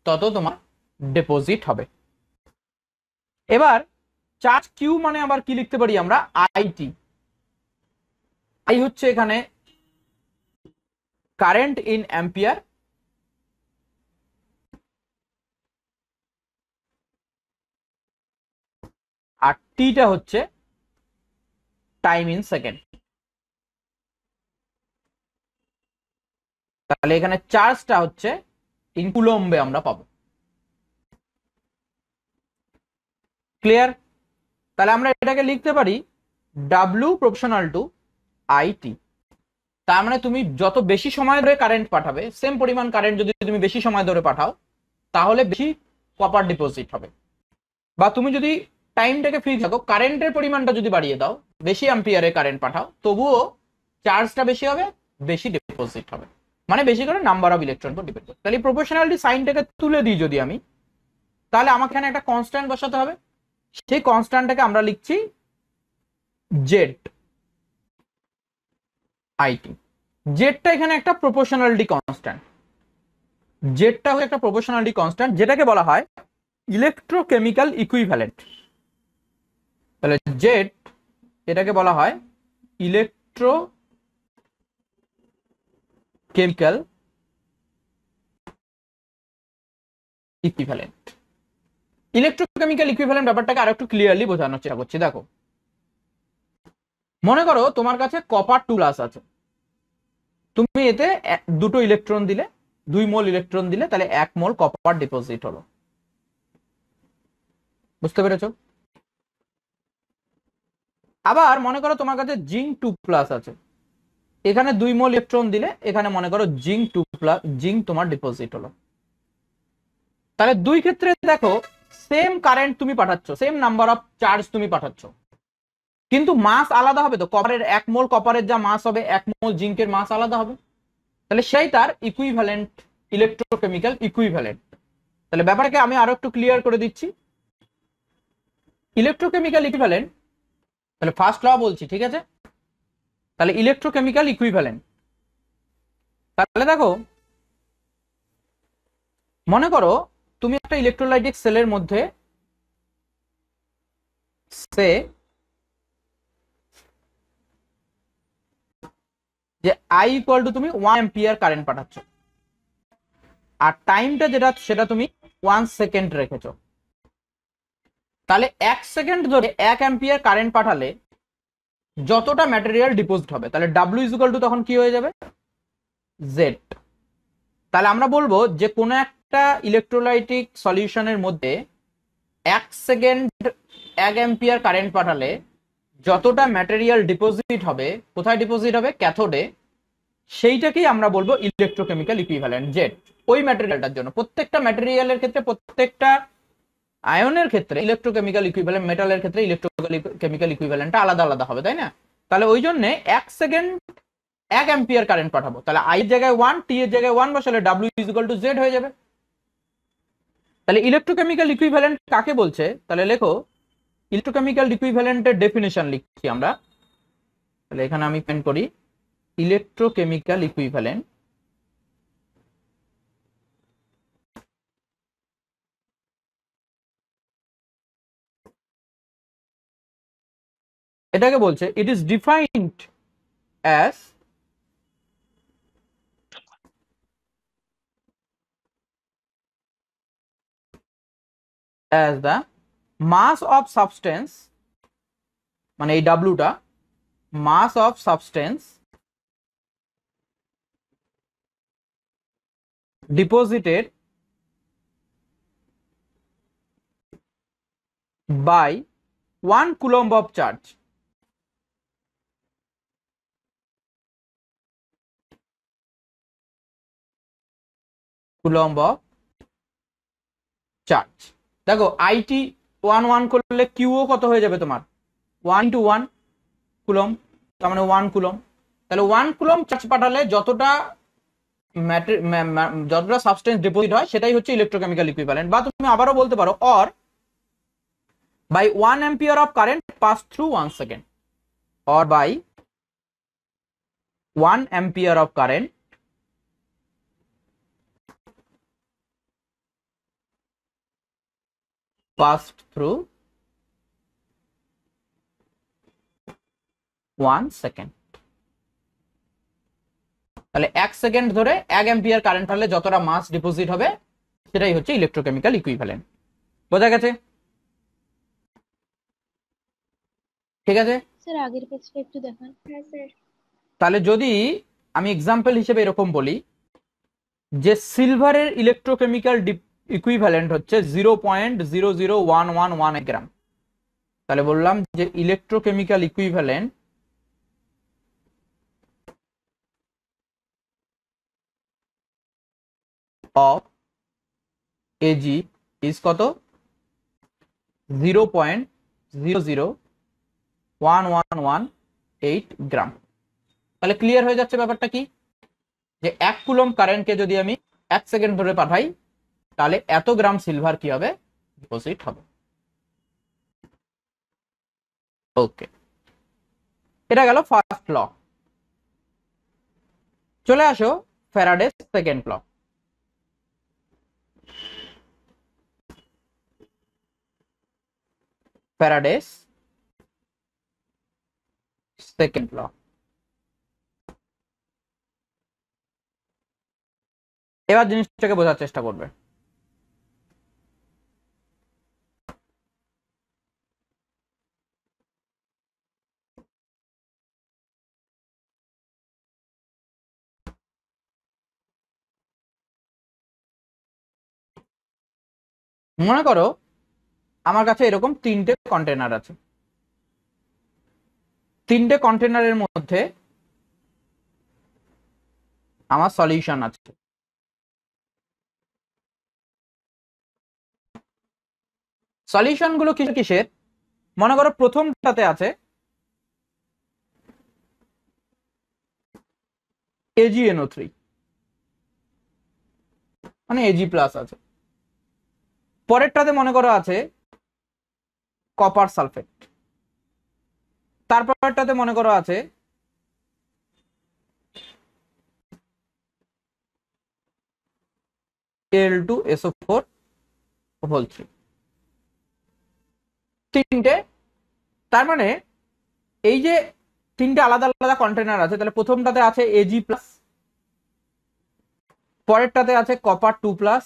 তত তোমার ডিপোজিট হবে। এবার চার্জ Q মানে আবার কি লিখতে পারি আমরা, IT। I হচ্ছে এখানে কারেন্ট ইন অ্যাম্পিয়ার, আর টিটা হচ্ছে টাইম ইন সেকেন্ড। তাহলে এখানে চার্জটা হচ্ছে ইন কুলম্বে আমরা পাবো। ক্লিয়ার? তাহলে আমরা এটাকে লিখতে পারি W প্রপোর্শনাল টু IT। তার মানে তুমি যত বেশি সময় ধরে কারেন্ট পাঠাবে, সেম পরিমাণ কারেন্ট যদি তুমি বেশি সময় ধরে পাঠাও, তাহলে বেশি কপার ডিপোজিট হবে। বা তুমি যদি টাইমটাকে ফ্রি থাকো, কারেন্টের পরিমাণটা যদি বাড়িয়ে দাও, বেশি অ্যাম্পিয়ারে কারেন্ট পাঠাও, তবুও চার্জটা বেশি হবে, বেশি ডিপোজিট হবে, মানে বেশি করে নাম্বার অফ ইলেকট্রন পর ডিপেন্ড করে। তাহলে প্রপোর্শনালিটি সাইনটাকে তুলে দিই যদি আমি, তাহলে আমাকে এখানে একটা কনস্ট্যান্ট বসাতে হবে। সেই কনস্ট্যান্টটাকে আমরা লিখছি জেড আইটি। জেডটা এখানে একটা প্রপোর্শনালিটি কনস্ট্যান্ট, জেডটা হচ্ছে একটা প্রপোর্শনালিটি কনস্ট্যান্ট যেটাকে বলা হয় ইলেকট্রোকেমিক্যাল ইকুইভ্যালেন্ট। তাহলে জেড এটাকে বলা হয় ইলেকট্রোকেমিক্যাল ইকুইভ্যালেন্ট। ইলেকট্রোকেমিক্যাল ইকুইভ্যালেন্ট ব্যাপারটাকে আরো একটু ক্লিয়ারলি বোঝানোর চেষ্টা করছি। দেখো, মনে করো তোমার কাছে কপার 2+ আছে, তুমি এতে দুটো ইলেকট্রন দিলে, 2 মোল ইলেকট্রন দিলে, তাহলে 1 মোল কপার ডিপোজিট হলো। বুঝতে পেরেছো? আবার মনে করো তোমার কাছে জিঙ্ক 2+ আছে, এখানে 2 মোল ইলেকট্রন দিলে, এখানে মনে করো জিঙ্ক তোমার ডিপোজিট হলো। তাহলে দুই ক্ষেত্রে দেখো সেম কারেন্ট তুমি পাঠাচ্ছ, সেম নাম্বার অফ চার্জ তুমি পাঠাচ্ছ, কিন্তু মাস আলাদা হবে। তো কপারের 1 মোল কপারের যা মাস হবে, 1 মোল জিঙ্কের মাস আলাদা হবে। তাহলে সেই তার ইকুইভ্যালেন্ট, ইলেকট্রোকেমিক্যাল ইকুইভ্যালেন্ট। তাহলে ব্যাপারটাকে আমি আরো একটু ক্লিয়ার করে দিচ্ছি। ইলেকট্রোকেমিক্যাল ইকুইভ্যালেন্ট, তাহলে ফার্স্ট ল বলছি, ঠিক আছে? তাহলে ইলেকট্রোকেমিক্যাল ইকুইভ্যালেন্ট, তাহলে দেখো মনে করো তুমি একটা ইলেকট্রোলাইটিক সেলের মধ্যে সে যে I ইকুয়াল টু তুমি 1 অ্যাম্পিয়ার কারেন্ট পাঠাচ্ছ, আর টাইমটা যেটা সেটা তুমি 1 সেকেন্ড রেখেছো। তাহলে 1 সেকেন্ড ধরে 1 অ্যাম্পিয়ার কারেন্ট পাঠালে যতটা ম্যাটেরিয়াল ডিপোজিট হবে, তাহলে W ইকুয়াল টু তখন কি হয়ে যাবে, Z। তাহলে আমরা বলবো যে কোনো এক প্রত্যেকটা ইলেকট্রোলাইটিক সলিউশনের মধ্যে 1 সেকেন্ড 1 অ্যাম্পিয়ার কারেন্ট পাঠালে যতটা ম্যাটেরিয়াল ডিপোজিট হবে, কোথায় ডিপোজিট হবে? ক্যাথোডে। সেইটাকেই আমরা বলবো ইলেকট্রোকেমিক্যাল ইকুইভ্যালেন্ট জেড। ওই ম্যাটেরিয়ালটার জন্য প্রত্যেকটা ম্যাটেরিয়ালের ক্ষেত্রে, প্রত্যেকটা আয়নের ক্ষেত্রে ইলেকট্রোকেমিক্যাল ইকুইভ্যালেন্ট, মেটালের ক্ষেত্রে ইলেকট্রোকেমিক্যাল ইকুইভ্যালেন্টটা আলাদা আলাদা হবে, তাই না? তাহলে ওই জন্য 1 সেকেন্ড 1 অ্যাম্পিয়ার কারেন্ট পাঠাবো, তাহলে আই এর জায়গায় 1, টি এর জায়গায় 1 বসালে W is equal to Z হয়ে যাবে। তাহলে ইলেকট্রোকেমিক্যাল ইকুইভ্যালেন্ট কাকে বলছে? তাহলে লেখো ইলেকট্রোকেমিক্যাল ইকুইভ্যালেন্টের ডেফিনিশন লিখছি আমরা। তাহলে এখানে আমি পেন করি ইলেকট্রোকেমিক্যাল ইকুইভ্যালেন্ট এটাকে বলছে it is defined as the mass of substance, মানে এই ডাব্লুটা mass of substance deposited by 1 coulomb of charge। coulomb of charge। দেখো আইটি 1 1 করলে কিউও কত হয়ে যাবে তোমার? 1 × 1 কুলম, তার মানে 1 কুলম। তাহলে 1 কুলম চার্জ পাঠালে যতটা সাবস্টেন্স ডিপোজিট হয় সেটাই হচ্ছে ইলেকট্রোকেমিক্যাল ইকুইভ্যালেন্ট। বা তুমি আবারও বলতে পারো or by 1 ampere of current pass through 1 second, or by 1 ampere of current passed through 1 second. তাহলে 1 সেকেন্ড ধরে 1 অ্যাম্পিয়ার কারেন্ট হলে যতটা মাস ডিপোজিট হবে সেটাই হচ্ছে ইলেকট্রোকেমিক্যাল ইকুইভ্যালেন্ট। বোঝা গেছে? ঠিক আছে স্যার আগের পেজটা একটু দেখান। হ্যাঁ স্যার। তাহলে যদি আমি এক্সাম্পল হিসেবে এরকম বলি যে সিলভারের ইলেকট্রোকেমিক্যাল ইকুইভ্যালেন্ট হচ্ছে 0.00111 গ্রাম, তাহলে বললাম যে electrochemical equivalent of AG is কত? 0.00111 গ্রাম। তাহলে ক্লিয়ার হয়ে যাচ্ছে ব্যাপারটা কি, যে 1 কুলম কারেন্টকে যদি আমি 1 সেকেন্ড ধরে পাঠাই তাহলে এত গ্রাম সিলভার কি হবে? ডিপোজিট হবে। ওকে, এটা গেল ফার্স্ট ল। চলে আসো Faraday's second law. Faraday's second law. এবার জিনিসটাকে বোঝার চেষ্টা করবে। মনে করো আমার কাছে এরকম 3টে কন্টেনার আছে। 3টে কন্টেনারের মধ্যে আমার সলিউশন আছে। সলিউশন গুলো কিসের? মনে করো প্রথমটাতে আছে AgNO3, মানে Ag+ আছে। পরেরটাতে মনে করো আছে কপার সালফেট, তারপরটাতে মনে করো আছে Al2SO4(3). 3টে, তার মানে এই যে 3টে আলাদা আলাদা কন্টেনার আছে, তাহলে প্রথমটাতে আছে Ag+, পরেরটাতে আছে কপার 2+,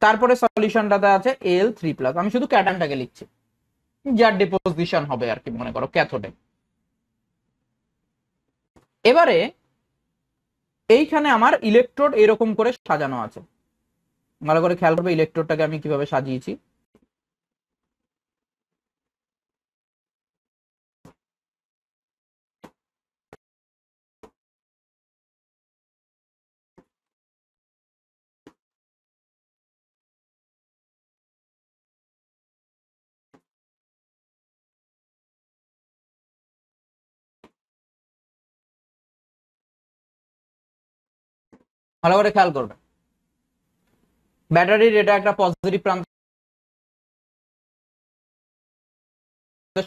তারপরে সলিউশনটাতে আছে Al3+। আমি শুধু ক্যাটায়নটাকে লিখছি, যার ডিপোজিশন হবে আর কি, মনে করো ক্যাথোডে। এবারে এইখানে আমার ইলেকট্রোড এরকম করে সাজানো আছে। ভালো করে খেয়াল করবে ইলেকট্রোডটাকে আমি কিভাবে সাজিয়েছি। ভালো করে খেয়াল করবে, ব্যাটারির এটা একটা পজিটিভ প্রান্তের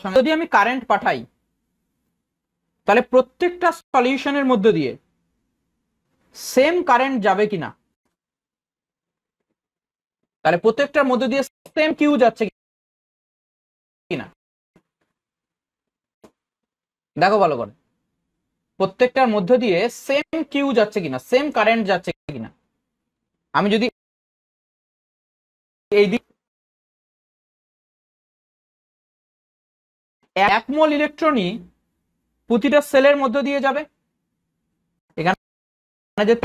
সঙ্গে যদি আমি কারেন্ট পাঠাই, তাহলে প্রত্যেকটা সলিউশনের মধ্য দিয়ে সেম কারেন্ট যাবে কিনা, তাহলে প্রত্যেকটার মধ্য দিয়ে সেম কিউ যাচ্ছে কিনা দেখো ভালো করে, প্রত্যেকটার মধ্য দিয়ে সেম কিউ যাচ্ছে কিনা, সেম কারেন্ট যাচ্ছে কিনা। আমি যদি এই দিক 1 মোল ইলেকট্রনই প্রতিটা সেলের মধ্য দিয়ে যাবে, এখানে যে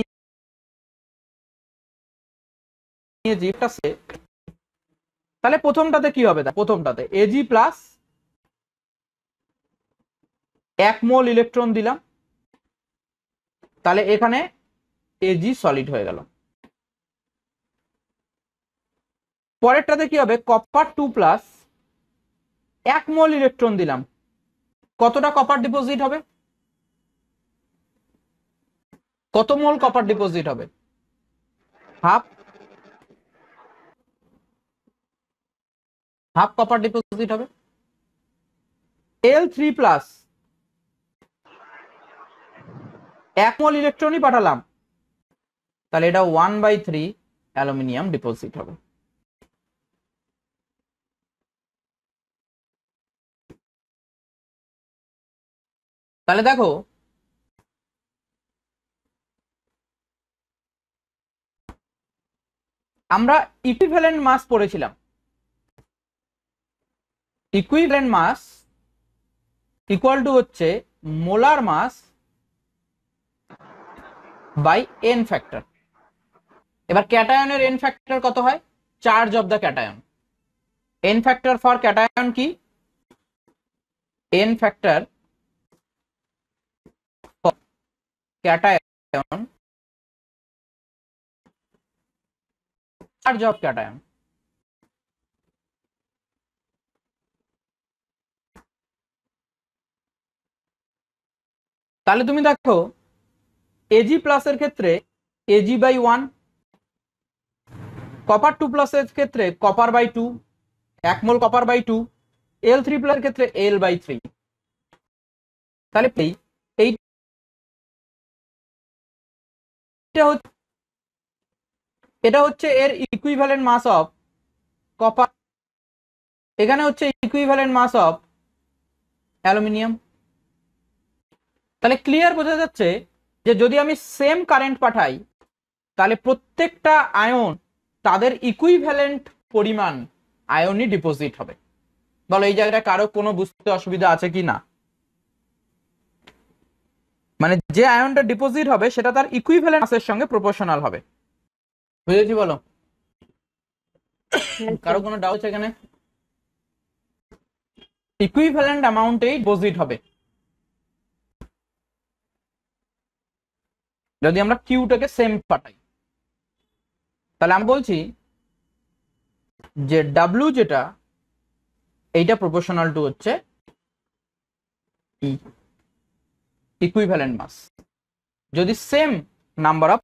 তাহলে প্রথমটাতে কি হবে, প্রথমটাতে এজি প্লাস 1 মোল ইলেকট্রন দিলাম, তাহলে এখানে এজি সলিড হয়ে গেল। পরেরটাতে কি হবে, কপার 2 প্লাস 1 মোল ইলেকট্রন দিলাম, কতটা কপার ডিপোজিট হবে, কত মোল কপার ডিপোজিট হবে, হাফ কপার ডিপোজিট হবে। L3 প্লাস 1 মোল ইলেকট্রনই পাঠালাম, তাহলে এটা 1/3 অ্যালুমিনিয়াম ডিপোজিট হবে। তাহলে দেখো আমরা ইকুইভ্যালেন্ট মাস পড়েছিলাম, ইকুইভ্যালেন্ট মাস ইকুয়াল টু হচ্ছে molar mass by N factor. এবার ক্যাটায়নের এন ফ্যাক্টর কত হয়, charge of the cation. N factor for cation কি, N factor for cation charge of cation. তাহলে তুমি দেখো এজি প্লাসের ক্ষেত্রে Ag/1, কপার 2 প্লাসের ক্ষেত্রে কপার/2, 1 মোল কপার/2, L3 প্লাসের ক্ষেত্রে L/3। তাহলে এটা হচ্ছে এর ইকুইভ্যালেন্ট মাস অফ কপার, এখানে হচ্ছে ইকুইভ্যালেন্ট মাস অফ অ্যালুমিনিয়াম। তাহলে ক্লিয়ার বোঝা যাচ্ছে যে যদি আমি সেম কারেন্ট পাঠাই, তাহলে প্রত্যেকটা আয়ন তাদের ইকুইভ্যালেন্ট পরিমাণ আয়নই ডিপোজিট হবে। বলো এই জায়গাটা কারো কোনো বুঝতে অসুবিধা আছে কি না, মানে যে আয়নটা ডিপোজিট হবে সেটা তার ইকুইভ্যালেন্ট মাসের সঙ্গে প্রপোর্শনাল হবে। বুঝেছি বলো, কারো কোনো ডাউট এখানে, ইকুইভ্যালেন্ট অ্যামাউন্টেই ডিপোজিট হবে যদি আমরা কিউটাকে সেম পাঠাই। তাহলে আমি বলছি যে ডাব্লিউ যেটা এইটা প্রপোর্শনাল টু হচ্ছে ইকুইভ্যালেন্ট মাস, যদি সেম নাম্বার অফ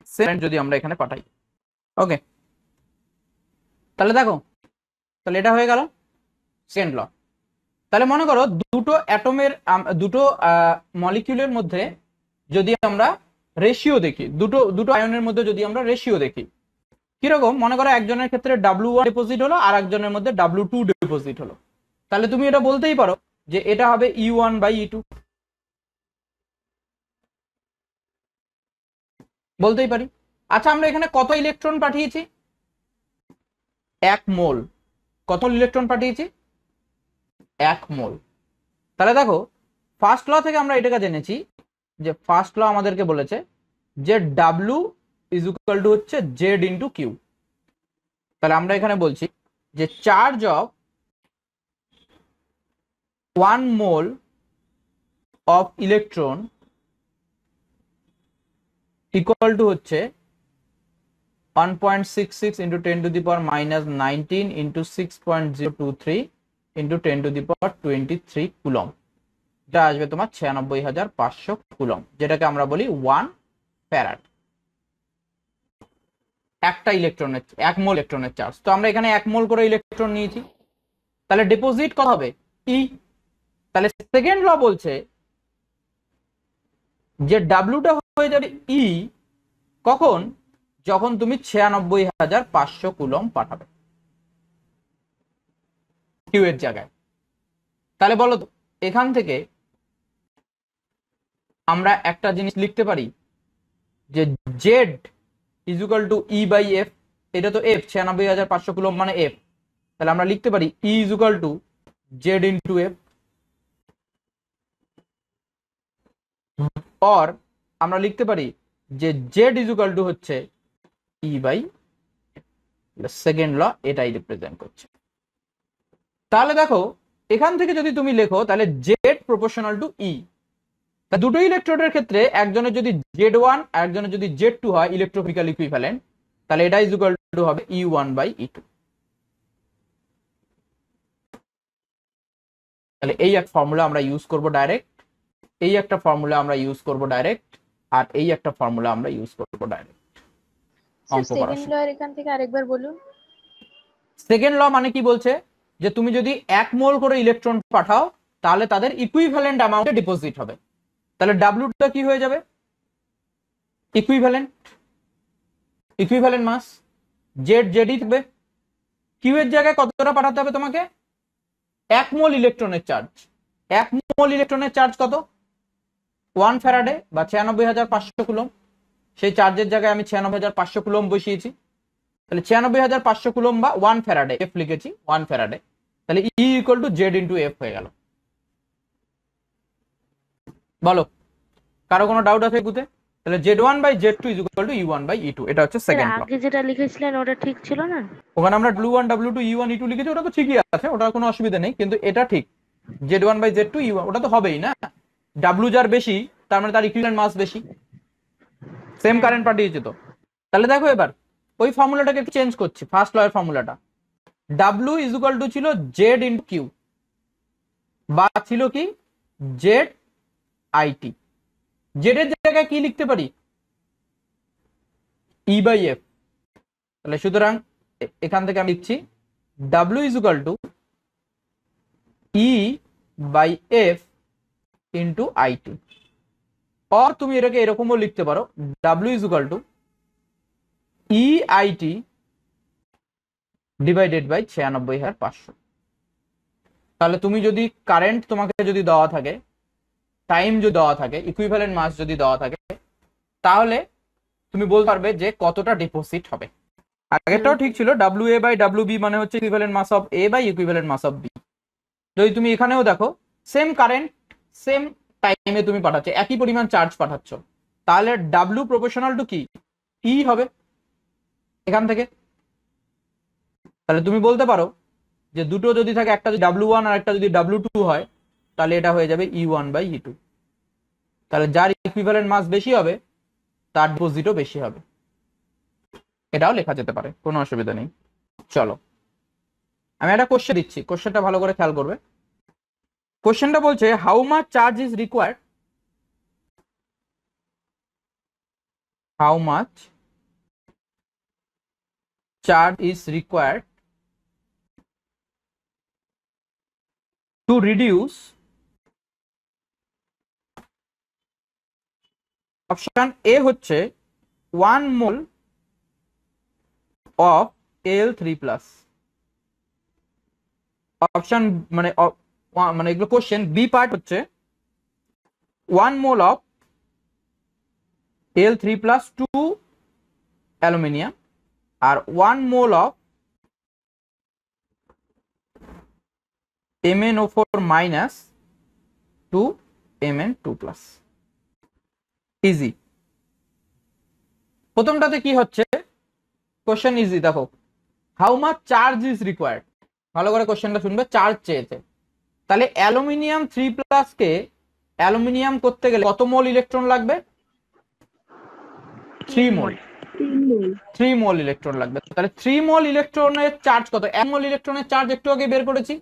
সেম যদি আমরা এখানে পাঠাই। ওকে, তাহলে দেখো, তাহলে এটা হয়ে গেল সেকেন্ড ল। তাহলে মনে করো দুটো অ্যাটমের দুটো মলিকিউলের মধ্যে যদি আমরা রেশিও দেখি, দুটো আয়নের মধ্যে যদি আমরা রেশিও দেখি, কিরকম, মনে করো একজনের ক্ষেত্রে W1 ডিপোজিট হলো আর একজনের মধ্যে W2 ডিপোজিট হলো, তাহলে তুমি এটা বলতেই পারো যে এটা হবে E1/E2, বলতেই পারি। আচ্ছা আমরা এখানে কত ইলেকট্রন পাঠিয়েছি, 1 মোল। কত ইলেকট্রন পাঠিয়েছি, 1 মোল। তাহলে দেখো ফার্স্ট ল থেকে আমরা এটাকে জেনেছি যে ফার্স্ট ল আমাদেরকে বলেছে যে W ইজ ইকুয়াল টু হচ্ছে জেড ইন্টু কিউ। তাহলে আমরা এখানে বলছি যে charge of 1 mole of electron equal to হচ্ছে 1.66 into 10 to the power minus 19 into 6.023 into 10 to the power 23 coulomb. এটা আসবে তোমার 96,500 কুলম, যেটাকে আমরা বলি 1 ফ্যারাড। একটা ইলেকট্রনের 1 মোল ইলেকট্রনের চার্জ। তো আমরা এখানে 1 মোল করে ইলেকট্রন নিয়েছি, তাহলে ডিপোজিট কত হবে? ই। তাহলে সেকেন্ড ল বলছে যে ডাব্লিউটা হয়ে যাবে ই কখন? যখন তুমি 96,500 কুলম পাঠাবে কিউ এর জায়গায়। তাহলে বলো তো এখান থেকে আমরা একটা জিনিস লিখতে পারি যে Z is equal to E by F. এটা তো এফ, 96,500 কুলম মানে এফ। তাহলে আমরা লিখতে পারি E is equal to Z into F. Or আমরা লিখতে পারি যে জেড ইজ ইকুয়াল টু হচ্ছে ই বাই সেকেন্ড ল এটাই রিপ্রেজেন্ট করছে। তাহলে দেখো এখান থেকে যদি তুমি লেখো তাহলে জেড প্রপোর্শনাল টু ই। দুটো ইলেকট্রোডের ক্ষেত্রে একজনের যদি জেড ওয়ান আর একজনের যদি জেড টু হয় ইলেকট্রোফিজিক্যাল ইকুইভ্যালেন্ট, তাহলে এটা ইজ ইকুয়াল টু হবে E one by E two. তাহলে এই এক ফর্মুলা আমরা ইউজ করব ডাইরেক্ট, এই একটা ফর্মুলা আমরা ইউজ করব ডাইরেক্ট, আর এই একটা ফর্মুলা আমরা ইউজ করব ডাইরেক্ট। সেকেন্ড ল এর এখান থেকে আরেকবার বলুন। সেকেন্ড ল মানে কি বলছে যে তুমি যদি 1 মোল করে ইলেকট্রন পাঠাও তাহলে তাদের ইকুইভ্যালেন্ট অ্যামাউন্টে ডিপোজিট হবে। তাহলে ডাব্লিউটা কি হয়ে যাবে? ইকুইভ্যালেন্ট মাস। জেড জেডই থাকবে। কিউ এর জায়গায় কতটা পাঠাতে হবে তোমাকে? 1 মোল ইলেকট্রনের চার্জ। 1 মোল ইলেকট্রনের চার্জ কত? 1 ফ্যারাডে বা 96,500 কুলম। সেই চার্জের জায়গায় আমি 96,500 কুলম বসিয়েছি। তাহলে 96,500 কুলম বা 1 ফ্যারাডে, এফ লিখেছি 1 ফ্যারাডে। তাহলে E equal to Z into F হয়ে গেল। বলো কারো কোনো ডাউট আছে গুতে? তাহলে Z1 by Z2 is equal to E1 by E2। এটা হচ্ছে সেকেন্ড ল। আগে যেটা লিখেছিলেন ওটা ঠিক ছিল না? ওখানে আমরা W1 W2 E1 E2 লিখেছি, ওটা তো ঠিকই আছে, ওটা কোনো অসুবিধা নেই, কিন্তু এটা ঠিক Z1 বাই Z2 E1 ওটা তো হবেই না। W যার বেশি তার মানে তার ইকুইভ্যালেন্ট মাস বেশি, সেম কারেন্ট পাঠিয়েছে তো। তাহলে দেখো এবার ওই ফর্মুলাটাকে একটু চেঞ্জ করছি। ফার্স্ট ল এর ফর্মুলাটা W ইজ ইকুয়াল টু ছিল Z ইনটু কিউ বা ছিল কি জেড আইটি। জেড এর জায়গায় কি লিখতে পারি? E by F. তাহলে সুতরাং এখান থেকে আমি লিখছি W is equal to E by F into IT. और তুমি এটাকে এরকমও লিখতে পারো W is equal to E IT divided by 96,500। তাহলে তুমি যদি কারেন্ট তোমাকে যদি দেওয়া থাকে, টাইম যদি দেওয়া থাকে, ইকুইভ্যালেন্ট মাস যদি দেওয়া থাকে, তাহলে তুমি বলতে পারবে যে কতটা ডিপোজিট হবে। আগেরটাও ঠিক ছিল, W A by W B মানে হচ্ছে equivalent mass of A by equivalent mass of B. যদি তুমি এখানেও দেখো সেম কারেন্ট সেম টাইমে তুমি পাঠাচ্ছ, একই পরিমাণ চার্জ পাঠাচ্ছ, তাহলে ডাব্লিউ প্রপোর্শনাল টু কি ই হবে এখান থেকে। তাহলে তুমি বলতে পারো যে দুটো যদি থাকে, একটা যদি W1 আর একটা যদি W2 হয়, তাহলে এটা হয়ে যাবে E1 বাই E2। তাহলে যার ইকুইভ্যালেন্ট মাস বেশি হবে তার ডিপোজিটও বেশি হবে। এটাও লেখা যেতে পারে, কোনো অসুবিধা নেই। চলো আমি একটা কোশ্চেন দিচ্ছি, কোশ্চেনটা ভালো করে খেয়াল করবে। কোশ্চেনটা বলছে how much charge is required, how much charge is required to reduce option A হচ্ছে 1 মোল অফ Al3+। অপশন মানে এগুলো কোশ্চেন। বি পার্ট হচ্ছে 1 mole of Al3+ to aluminium আর 1 mole of MnO4 minus to Mn2+। Easy. প্রথমটাতে কি হচ্ছে, কোশ্চেন ইজি, দেখো how much charge is required, ভালো করে কোশ্চেনটা শুনবে, চার্জ চেয়েছে। তাহলে অ্যালুমিনিয়াম 3+ কে অ্যালুমিনিয়াম করতে গেলে কত মোল ইলেকট্রন লাগবে? 3 মোল। 3 মোল ইলেকট্রন লাগবে। তাহলে 3 মোল ইলেকট্রনের চার্জ কত? 1 মোল ইলেকট্রনের চার্জ একটু আগে বের করেছি,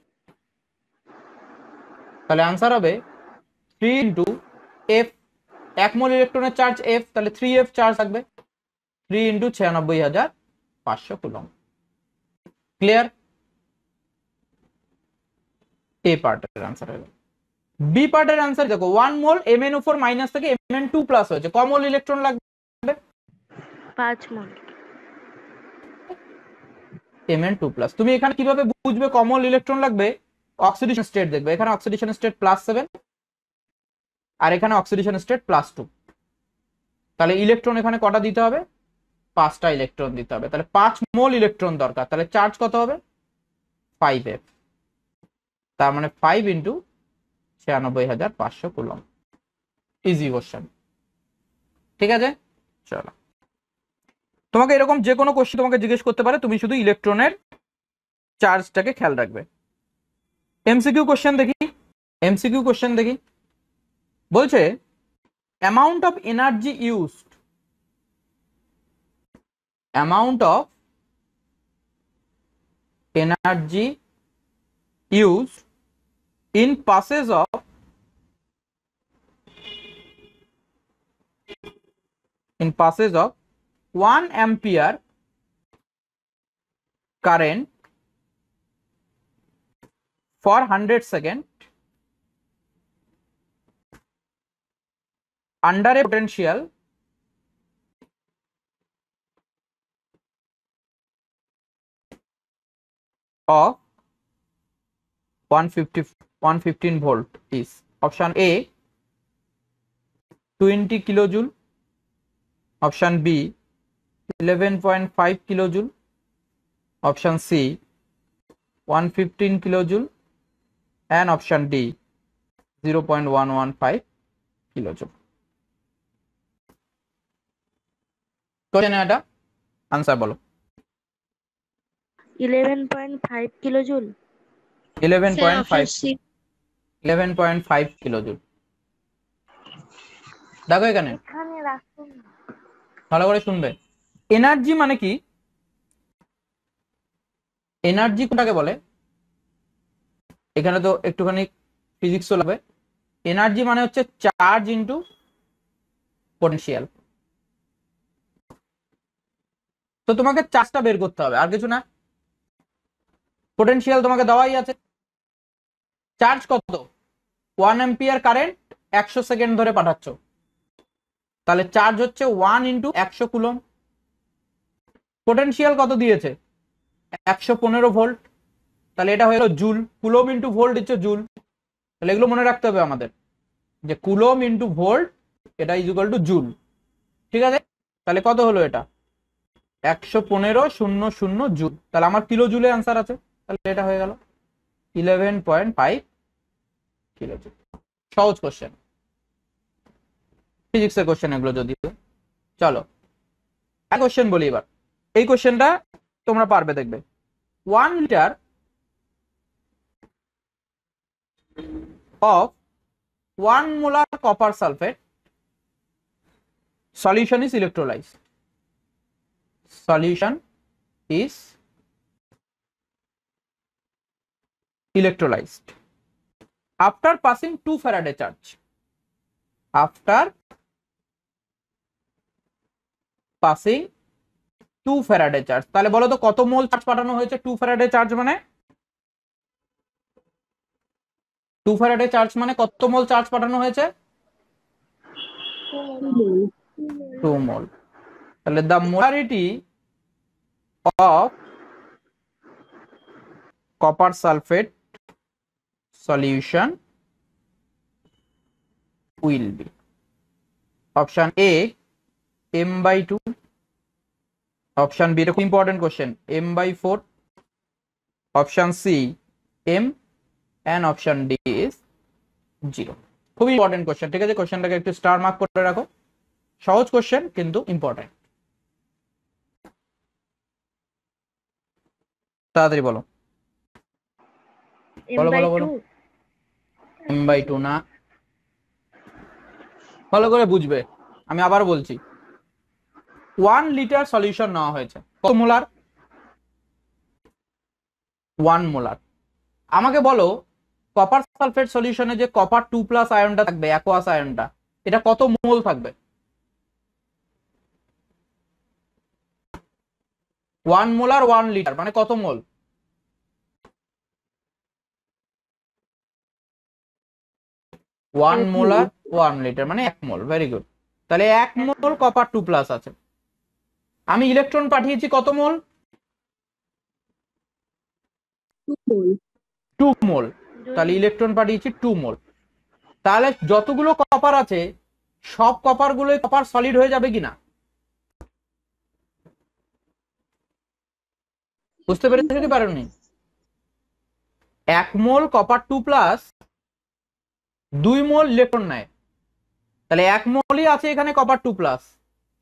তাহলে आंसर হবে 3 ইনটু এফ। 1 মোল ইলেকট্রনের চার্জ এফ, তাহলে 3f চার্জ থাকবে, 3 ইনটু 96,500 কুলম্ব। ক্লিয়ার? এ পার্টের आंसर হলো। বি পার্টের आंसर দেখো 1 মোল MnO4 মাইনাস থেকে Mn2+ হয়েছে, কত মোল ইলেকট্রন লাগবে? 5 মোল। Mn2+। তুমি এখানে কিভাবে বুঝবে কত মোল ইলেকট্রন লাগবে? অক্সিডেশন স্টেট দেখবে, এখানে অক্সিডেশন স্টেট +7 আর এখানে অক্সিডেশন স্টেট +2, তাহলে ইলেকট্রন এখানে কটা দিতে হবে? 5টা ইলেকট্রন দিতে হবে, তাহলে 5 মোল ইলেকট্রন দরকার, তাহলে চার্জ কত হবে? 5f, তার মানে 5 ইনটু 96,500 কুলম্ব। ইজি কোশ্চেন, ঠিক আছে? চলো, তোমাকে এরকম যে কোনো কোশ্চেন তোমাকে জিজ্ঞেস করতে পারে, তুমি শুধু ইলেকট্রনের চার্জটাকে খেয়াল রাখবে। এমসিকিউ কোশ্চেন দেখি, এমসিকিউ কোশ্চেন দেখি, বলছে amount of energy used, amount of energy used in passes of 1 ampere current for 100 seconds under a potential of 115 volt is option A 20 kilojoule, option B 11.5 kilojoule, option C 115 kilojoule and option D 0.115 kilojoule। Question এটা आंसर বলো। 11.5 কিলোজুল। 11.5 কিলোজুল। দেখো এখানে ভালো করে শুনবে, এনার্জি মানে কি? এনার্জি কোনটাকে বলে? এখানে তো একটুখানি ফিজিক্সও লাগবে। এনার্জি মানে হচ্ছে চার্জ ইনটু পটেনশিয়াল। তো তোমাকে চার্জটা বের করতে হবে, আর কিছু না। পটেনশিয়াল তোমাকে দেওয়াই আছে। চার্জ কত? 1 অ্যাম্পিয়ার কারেন্ট 100 সেকেন্ড ধরে পাঠাচ্ছ, তাহলে চার্জ হচ্ছে 1 ইনটু 100 কুলম্ব। পটেনশিয়াল কত দিয়েছে? 115 ভোল্ট, তাহলে এটা হলো জুল। কুলম্ব ইনটু ভোল্ট হচ্ছে জুল, তাহলে এগুলো মনে রাখতে হবে আমাদের, যে কুলম্ব ইনটু ভোল্ট এটা ইজ ইকুয়াল টু জুল। ঠিক আছে, তাহলে কত হলো এটা? 115,000 জুল, তাহলে আমার কিলো জুলে आंसर আছে, তাহলে এটা হয়ে গেল 11.5 কিলোজুল। সহজ কোশ্চেন, ফিজিক্সের কোশ্চেন এগুলো যদিও। চলো এক কোশ্চেন বলি এবার, এই কোশ্চেনটা তোমরা পারবে দেখবে। 1 litre of 1 molar copper sulfate solution is electrolyzed. Solution is electrolyzed after passing 2 Faraday charge. After passing 2 Faraday charge, তাহলে বলো তো কত মোল চার্জ পাঠানো হয়েছে 2 Faraday চার্জ মানে? 2 Faraday চার্জ মানে কত মোল চার্জ পাঠানো হয়েছে? 2 মোল। তাহলে the molarity of copper sulfate solution will be option A m/2, option B, এটা খুব important question, m/4, option C m and option D is 0। খুব ইম্পর্টেন্ট কোশ্চেন, ঠিক আছে? কোশ্চেনটাকে একটু স্টার মার্ক করে রাখো, সহজ কোশ্চেন কিন্তু ইম্পর্টেন্ট। তাড়াতাড়ি বলো। m বলো by বলো বলো। 2 m/2 না, ভালো করে বুঝবে। আমি আবার বলছি, 1 লিটার সলিউশন নেওয়া হয়েছে, কত মোলার? 1 মোলার। আমাকে বলো কপার সালফেট সলিউশনে যে কপার 2+ আয়নটা থাকবে, অ্যাকোয়াস আয়নটা, এটা কত মোল থাকবে? 1 মোলার 1 লিটার মানে কত মোল? 1 মোলার 1 লিটার মানে 1 মোল। Very good. তাহলে 1 মোল কপার 2+ আছে। আমি ইলেকট্রন পাঠিয়েছি কত মোল? 2 মোল। তাহলে ইলেকট্রন পাঠিয়েছি 2 মোল। তাহলে যতগুলো কপার আছে সব কপার গুলো কপার সলিড হয়ে যাবে কিনা? বুঝতে পেরেছো কি পারোনি? 1 মোল কপার 2+ 2 মোল ইলেকট্রন নেয়। তাহলে 1 মোলই আছে এখানে কপার 2+,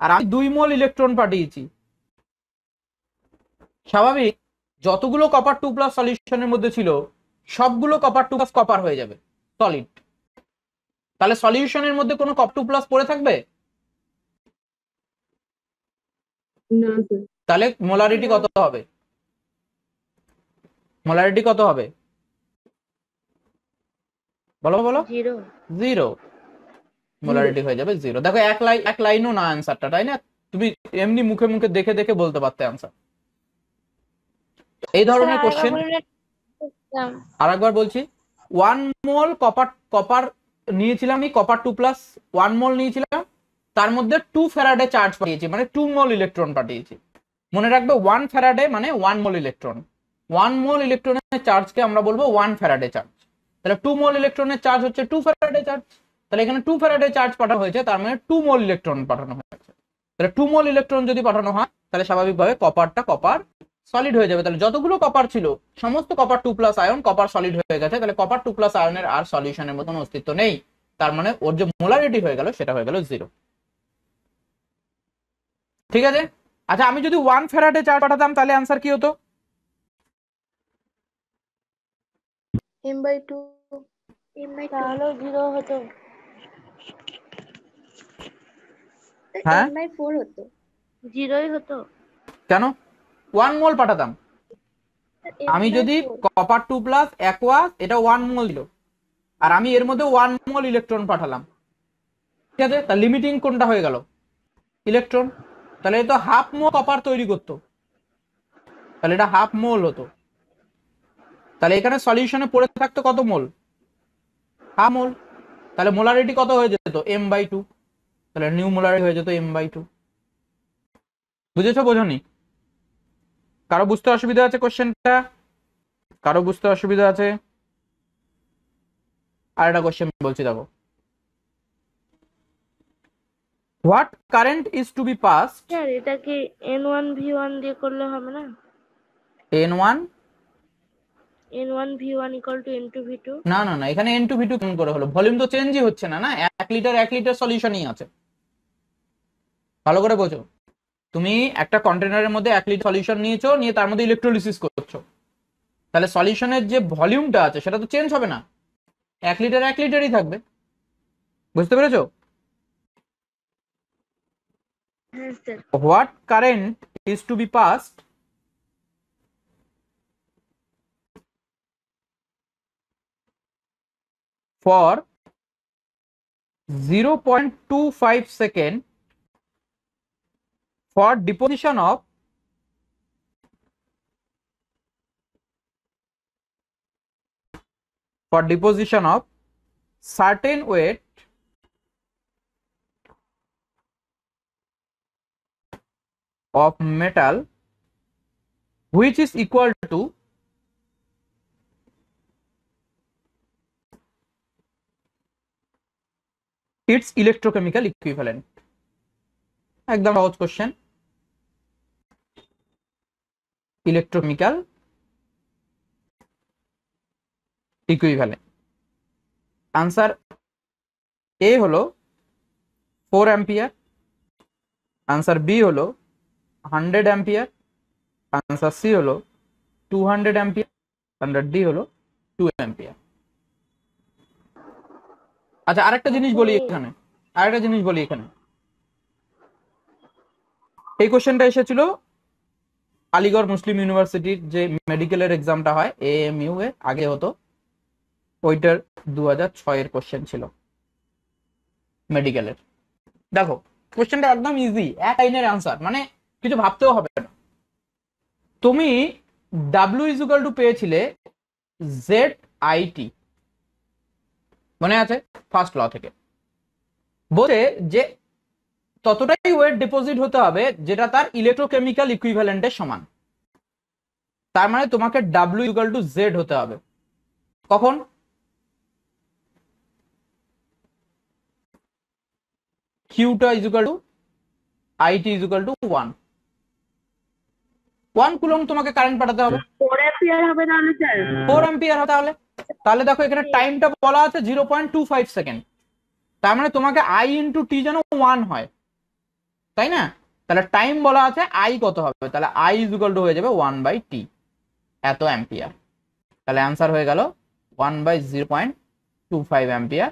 আর আমি 2 মোল ইলেকট্রন পাঠিয়েছি। স্বাভাবিক যতগুলো কপার 2+ সলিউশনের মধ্যে ছিল সবগুলো কপার 2+ কপার হয়ে যাবে, সলিড। তাহলে সলিউশনের মধ্যে কোনো কপার 2+ পড়ে থাকবে? না স্যার। তাহলে মোলারিটি কত হবে? মোলারিটি কত হবে? বলো বলো। 0 0। মোলারিটি হয়ে যাবে 0। দেখো এক লাইনও না অ্যান্সারটা, তাই না? তুমি এমনি মুখে মুখে দেখে দেখে বলতে পারতে অ্যান্সার। এই ধরনের কোশ্চেন আরেকবার বলছি, 1 মোল কপার নিয়েছিলাম, আমি কপার 2+, 1 মোল নিয়েছিলাম, তার মধ্যে 2 ফ্যারাডে চার্জ পাঠিয়েছি, মানে 2 মোল ইলেকট্রন পাঠিয়েছি। মনে রাখবে 1 ফ্যারাডে মানে 1 মোল ইলেকট্রন। 1 মোল ইলেকট্রনের চার্জকে আমরা বলবো 1 ফ্যারাডে চার্জ। তাহলে 2 মোল ইলেকট্রনের চার্জ হচ্ছে 2 ফ্যারাডে চার্জ। তাহলে এখানে 2 ফ্যারাডে চার্জ পাঠানো হয়েছে, তার মানে 2 মোল ইলেকট্রন পাঠানো হয়েছে। তাহলে 2 মোল ইলেকট্রন যদি পাঠানো হয় তাহলে স্বাভাবিকভাবে কপার সলিড হয়ে যাবে। তাহলে যতগুলো কপার ছিল সমস্ত কপার 2+ আয়ন কপার সলিড হয়ে গেছে। তাহলে কপার 2+ আয়নের আর সলিউশনের মতন অস্তিত্ব নেই। তার মানে ওর যে মোলারিটি হয়ে গেল সেটা হয়ে গেল 0। ঠিক আছে। আচ্ছা, আমি যদি 1 ফ্যারাডে চার্জ পাঠাতাম তাহলে आंसर কি হতো? m/2 তাহলেও 0 হতো। হ্যাঁ, m/4 হতো। 0ই হতো। কেন? 1 মোল পাঠাতাম। আমি যদি কপার 2+ অ্যাকোয়াস, এটা 1 মোল দিল, আর আমি এর মধ্যে 1 মোল ইলেকট্রন পাঠালাম। ঠিক আছে, তা লিমিটিং কোনটা হয়ে গেল? ইলেকট্রন। তাহলে এটা হাফ মোল কপার তৈরি করতো, তাহলে এটা হাফ মোল হতো। তাহলে এখানে সলিউশনে পড়ে থাকতো কত মোল? হাফ মোল। তাহলে মোলারিটি কত হয়ে যেত? m/2। তাহলে নিউ মোলারিটি হয়ে যেত m/2। বুঝেছো বোঝনি? কারো বুঝতে অসুবিধা আছে কোশ্চেনটা? কারো বুঝতে অসুবিধা আছে? আর একটা কোশ্চেন বলছি, দেখো। What current is to be passed? Sir এটা কি n1 v1 দিয়ে করলে হবে না? n1 n1 v1 = n2 v2। না না না, এখানে n2v2 কেমন করে হলো? ভলিউম তো চেঞ্জই হচ্ছে না, না 1 লিটার সলিউশনই আছে। ভালো করে বোঝো। তুমি একটা কন্টেনারের মধ্যে 1 লিটার সলিউশন নিয়েছো, নিয়ে তার মধ্যে ইলেকট্রোলিসিস করছো, তাহলে সলিউশনের যে ভলিউমটা আছে সেটা তো চেঞ্জ হবে না, 1 লিটারই থাকবে। বুঝতে পেরেছো? হ্যাঁ sir. What current is to be passed for 0.25 second for deposition of certain weight of metal which is equal to its electrochemical equivalent। একদম সহজ কোশ্চেন। Electrochemical equivalent. আনসার এ হলো 4 অ্যাম্পিয়ার, আনসার বি হলো 100 অ্যাম্পিয়ার, আনসার সি হলো 200 অ্যাম্পিয়ার, স্ট্যান্ডার্ড ডি হলো 2 অ্যাম্পিয়ার। আচ্ছা আরেকটা জিনিস বলি এখানে, এই কোশ্চেনটা এসেছিল আলিগড় মুসলিম ইউনিভার্সিটির যে মেডিকেলের এক্সামটা হয় এএমইউ এ, আগে হতো, ওইটার 2006 এর কোশ্চেন ছিল মেডিকেলের। দেখো কোশ্চেনটা একদম ইজি, এক লাইনের আনসার, মানে কিছু ভাবতেও হবে না। তুমি ডাব্লিউ ইজ ইকুয়াল টু পেয়েছিলে জেড আইটি, মনে আছে ফার্স্ট ল থেকে, বলছে যে ততটাই ওয়েট ডিপোজিট হতে হবে যেটা তার ইলেকট্রোকেমিক্যাল ইকুইভ্যালেন্টের সমান। তার মানে তোমাকে ডাব্লিউ ইকুয়াল টু জেড হতে হবে। কখন? কিউটা is equal to I T is equal to 1 coulomb তোমাকে কারেন্ট পাঠাতে হবে। 4 অ্যাম্পিয়ার হবে তাহলে স্যার? 4 অ্যাম্পিয়ার হবে তাহলে। তাহলে দেখো এখানে টাইমটা বলা আছে 0.25 সেকেন্ড, তার মানে তোমাকে আই ইন্টু টি যেন 1 হয়, তাই না? তাহলে টাইম বলা আছে আই কত হবে, তাহলে আই ইজ ইকুয়াল টু হয়ে যাবে 1/t, এত অ্যাম্পিয়ার। তাহলে অ্যান্সার হয়ে গেল 1/0.25 অ্যাম্পিয়ার,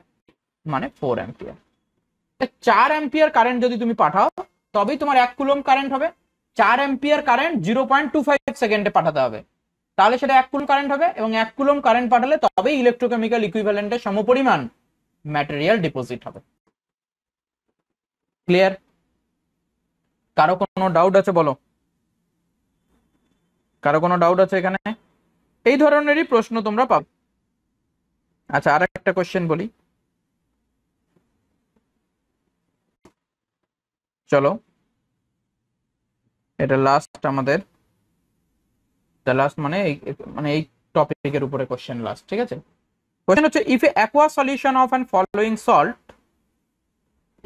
মানে 4 অ্যাম্পিয়ার। 4 অ্যাম্পিয়ার কারেন্ট যদি তুমি পাঠাও তবেই তোমার 1 কুলম কারেন্ট হবে। 4 অ্যাম্পিয়ার কারেন্ট 0.25 সেকেন্ডে পাঠাতে হবে, তাহলে সেটা 1 কুলম কারেন্ট হবে, এবং 1 কুলম কারেন্ট পাঠালে তবেই ইলেকট্রোকেমিক্যাল ইকুইভ্যালেন্টের সমপরিমাণ ম্যাটেরিয়াল ডিপোজিট হবে। ক্লিয়ার? কারো কোনো ডাউট আছে বলো? কারো কোনো ডাউট আছে এখানে? এই ধরনেরই প্রশ্ন তোমরা পাবে। আচ্ছা আর একটা কোশ্চেন বলি, চলো এটা লাস্ট আমাদের, লাস্ট মানে এই টপিকের উপরে কোশ্চেন লাস্ট, ঠিক আছে? কোশ্চেন হচ্ছে if A aqua solution of an following salt,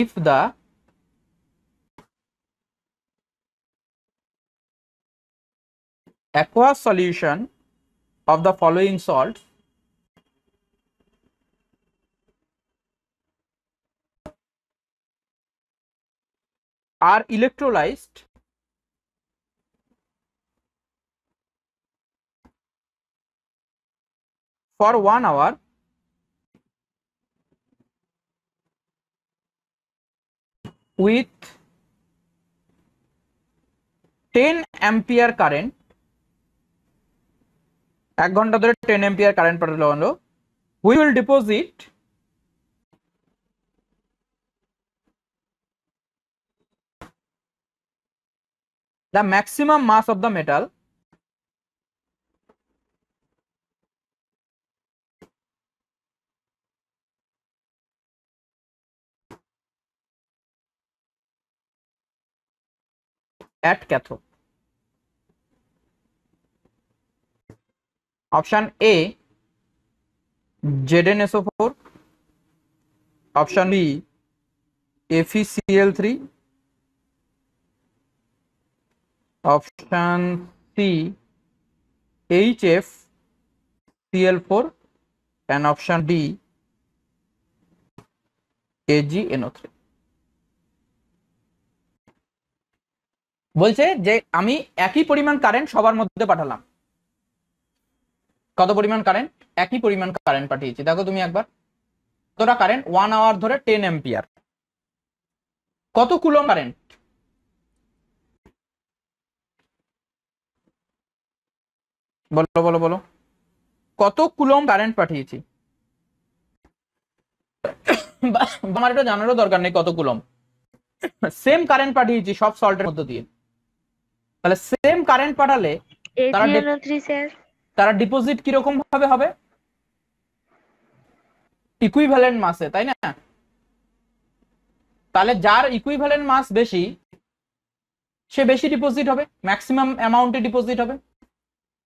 if the aqueous solution of the following salts are electrolyzed for 1 hour with 10 ampere current, 1 ঘন্টা ধরে 10 ampere কারেন্ট পাঠানো হলো, we will deposit the maximum mass of the metal at cathode. Option A ZnSO4, option B FeCl3, option C HFCl4, and option D AgNO3. বলছে যে আমি একই পরিমাণ কারেন্ট সবার মধ্যে পাঠালাম। কত পরিমাণ কারেন্ট? একই পরিমাণ কারেন্ট পাঠিয়েছি। দেখো তুমি একবার, কতটা কারেন্ট? 1 আওয়ার ধরে 10 অ্যাম্পিয়ার, কত কুলম কারেন্ট? বলো বলো বলো, কত কুলম কারেন্ট পাঠিয়েছি? আমার এটা জানারও দরকার নেই কত কুলম, সেম কারেন্ট পাঠিয়েছি সব সল্টের মধ্যে দিয়ে। তাহলে সেম কারেন্ট পাঠালে তারা ডিপোজিট কিরকম ভাবে হবে? ইকুইভ্যালেন্ট মাসে, তাই না? তাহলে যার ইকুইভ্যালেন্ট মাস বেশি সে বেশি ডিপোজিট হবে, ম্যাক্সিমাম অ্যামাউন্টে ডিপোজিট হবে।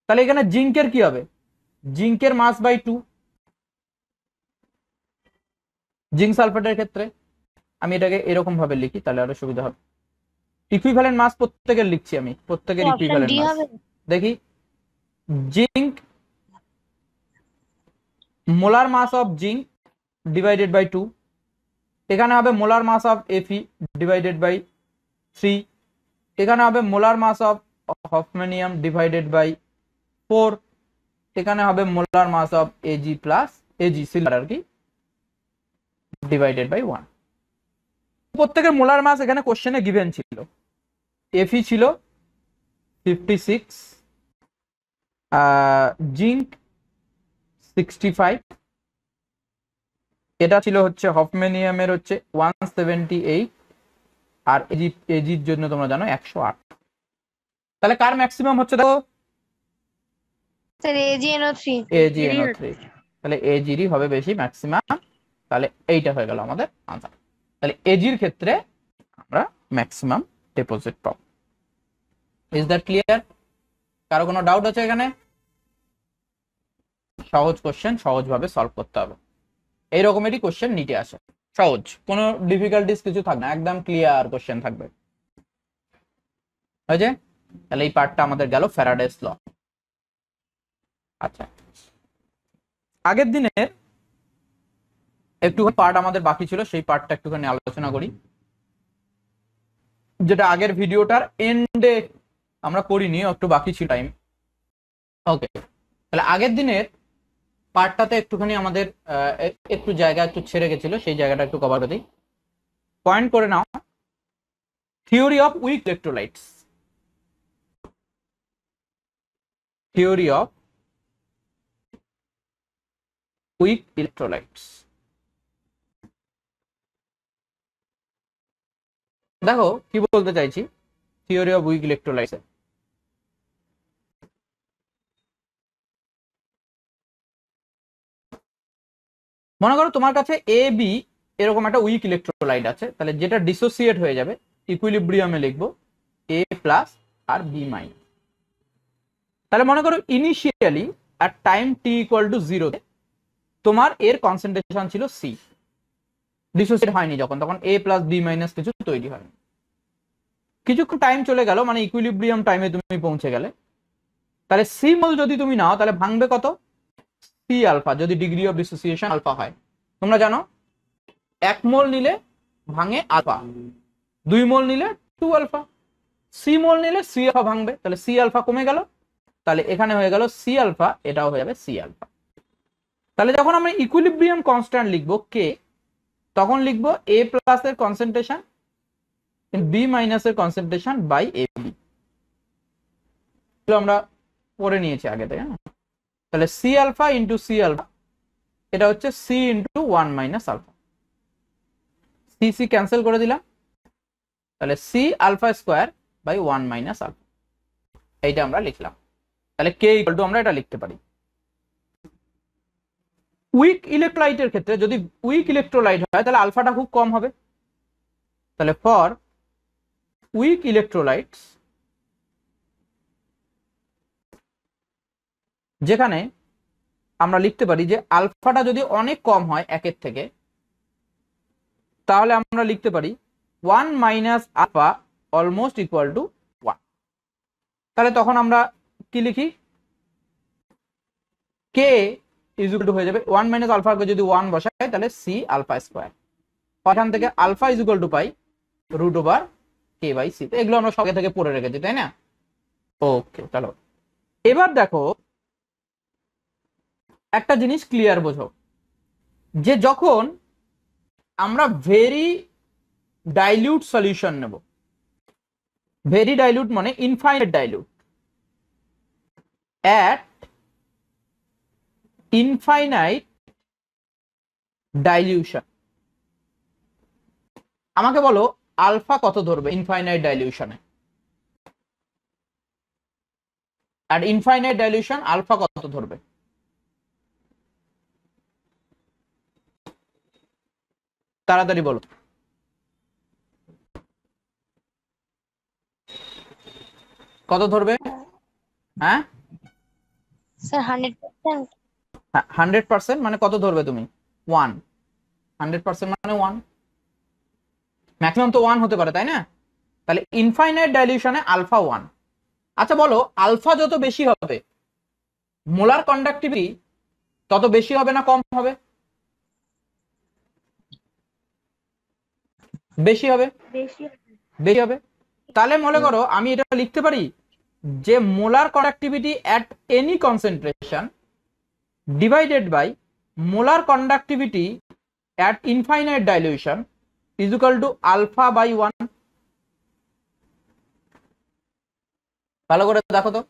তাহলে এখানে জিঙ্কের কি হবে? জিঙ্কের মাস বাই 2। জিঙ্ক সালফেটের ক্ষেত্রে আমি এটাকে এরকম ভাবে লিখি, তাহলে আরো সুবিধা হবে। ইকুইভ্যালেন্ট মাস প্রত্যেকের লিখছি আমি, প্রত্যেকের ইকুইভ্যালেন্ট মাস দেখি। Zinc, molar mass of zinc divided by 2, এখানে হবে molar mass of Fe divided by 3, এখানে হবে molar mass of hafnium divided by 4, এখানে হবে molar mass of Ag plus Ag silver আর কি ডিভাইডেড বাই 1। প্রত্যেকের মোলার মাস এখানে কোশ্চেনে গিভেন ছিল। Fe ছিল 56, জিঙ্ক 65, এটা ছিল হচ্ছে হফম্যানিয়ামের হচ্ছে 178, আর এজির জন্য তোমরা জানো 108। তাহলে কার ম্যাক্সিমাম হচ্ছে দেখো স্যার AgNO3 AgNO3, তাহলে এজিরই হবে বেশি ম্যাক্সিমাম। তাহলে এইটা হয়ে গেল আমাদের আনসার। তাহলে এজির ক্ষেত্রে আমরা ম্যাক্সিমাম ডিপোজিট পাবো। Is that clear? কারো কোনো ডাউট আছে এখানে? সহজ কোশ্চেন, সহজভাবে সলভ করতে হবে। এই রকমেরই কোশ্চেন নিতে আসে, সহজ, কোনো ডিফিকাল্টিস কিছু থাকবে না, একদম ক্লিয়ার কোশ্চেন থাকবে। হয়েছে? তাহলে এই পার্টটা আমাদের গেল ফ্যারাডেস ল। আচ্ছা, আগের দিনের একটু পার্ট আমাদের বাকি ছিল, সেই পার্টটা একটুখানি আলোচনা করি, যেটা আগের ভিডিওটার এন্ডে আমরা করিনি, একটু বাকি ছিল টাইম। ওকে, তাহলে আগের দিনের পার্টটাতে একটুখানি আমাদের একটু জায়গা একটু ছেড়ে গেছিল, সেই জায়গাটা একটু কভার করে দিই। পয়েন্ট করে নাও, theory of weak electrolytes. Theory of weak electrolytes. দেখো কি বলতে চাইছি থিওরি অফ উইক ইলেকট্রোলাইটস। মনে করো তোমার কাছে এ বি এরকম একটা উইক ইলেকট্রোলাইট আছে, তাহলে যেটা ডিসোসিয়েট হয়ে যাবে ইকুইলিব্রিয়ামে লিখবো A plus R B minus. তাহলে মনে করো initially at time T equal to 0 তোমার এর কনসেন্ট্রেশন ছিল সি, ডিসোসিয়েট হয়নি যখন, তখন এ প্লাস বি মাইনাস কিছু তৈরি হয়নি। কিছুক্ষণ টাইম চলে গেল, মানে ইকুইলিব্রিয়াম টাইমে তুমি পৌঁছে গেলে, তাহলে সি মোল যদি তুমি নাও তাহলে ভাঙবে কত? সি আলফা, যদি ডিগ্রি অফ ডিসোসিয়েশন আলফা হয়। তোমরা জানো 1 মোল নিলে ভাঙে আলফা, 2 মোল নিলে 2 আলফা, সি মোল নিলে সি আলফা ভাঙবে, তাহলে সি আলফা কমে গেল, তাহলে এখানে হয়ে গেল সি আলফা, এটাও হয়ে যাবে সি আলফা। তাহলে যখন আমরা ইকুইলিব্রিয়াম কনস্ট্যান্ট লিখবো কে, তখন লিখবো এ প্লাস এর কনসেন্ট্রেশন বি মাইনাস এর কনসেন্ট্রেশন বাই এ বি, আমরা পড়ে নিয়েছি আগে থেকে। তাহলে C alpha into C alpha, এটা হচ্ছে C into 1 minus alpha, C C cancel করে দিলাম, তাহলে C alpha square by 1 minus alpha, এইটা আমরা লিখলাম। তাহলে কে ইকুয়াল টু আমরা এটা লিখতে পারি। উইক ইলেকট্রোলাইটের ক্ষেত্রে যদি উইক ইলেকট্রোলাইট হয় তাহলে আলফাটা খুব কম হবে। তাহলে ফর উইক ইলেকট্রোলাইটস, যেখানে আমরা লিখতে পারি যে আলফাটা যদি অনেক কম হয় 1 থেকে, তাহলে আমরা লিখতে পারি 1 minus alpha almost equal to 1। তাহলে তখন আমরা কি লিখি? কে ইজ ইকুয়াল টু হয়ে যাবে 1 মাইনাস আলফাকে যদি 1 বসাই তাহলে সি আলফা স্কোয়ার, ওখান থেকে alpha is equal to pi root over K by C. এগুলো আমরা সঙ্গে থেকে পড়ে রেখেছি, তাই না? ওকে, চলো এবার দেখো একটা জিনিস ক্লিয়ার বোঝো, যে যখন আমরা ভেরি ডাইলিউট সলিউশন নেব, ভেরি ডাইলিউট মানে infinite dilute, at infinite dilution, আমাকে বলো আলফা কত ধরবে ইনফাইনাইট ডাইলিউশনে? আর ইনফাইনাইট ডাইলিউশন আলফা কত ধরবে? তাড়াতাড়ি বলো। কত ধরবে? হ্যাঁ স্যার 100%। 100% মানে কত ধরবে তুমি? 1। 100% মানে 1, ম্যাক্সিমাম তো 1 হতে পারে, তাই না? তাহলে ইনফাইনাইট ডাইলিউশনে আলফা 1। আচ্ছা বলো, আলফা যত বেশি হবে মোলার কন্ডাক্টিভিটি তত বেশি হবে না কম হবে? বেশি হবে, বেশি। বেশি হবে। তাহলে মনে করো আমি এটা লিখতে পারি যে molar conductivity at any concentration divided by molar conductivity at infinite dilution is equal to alpha by 1। ভালো করে দেখো তো,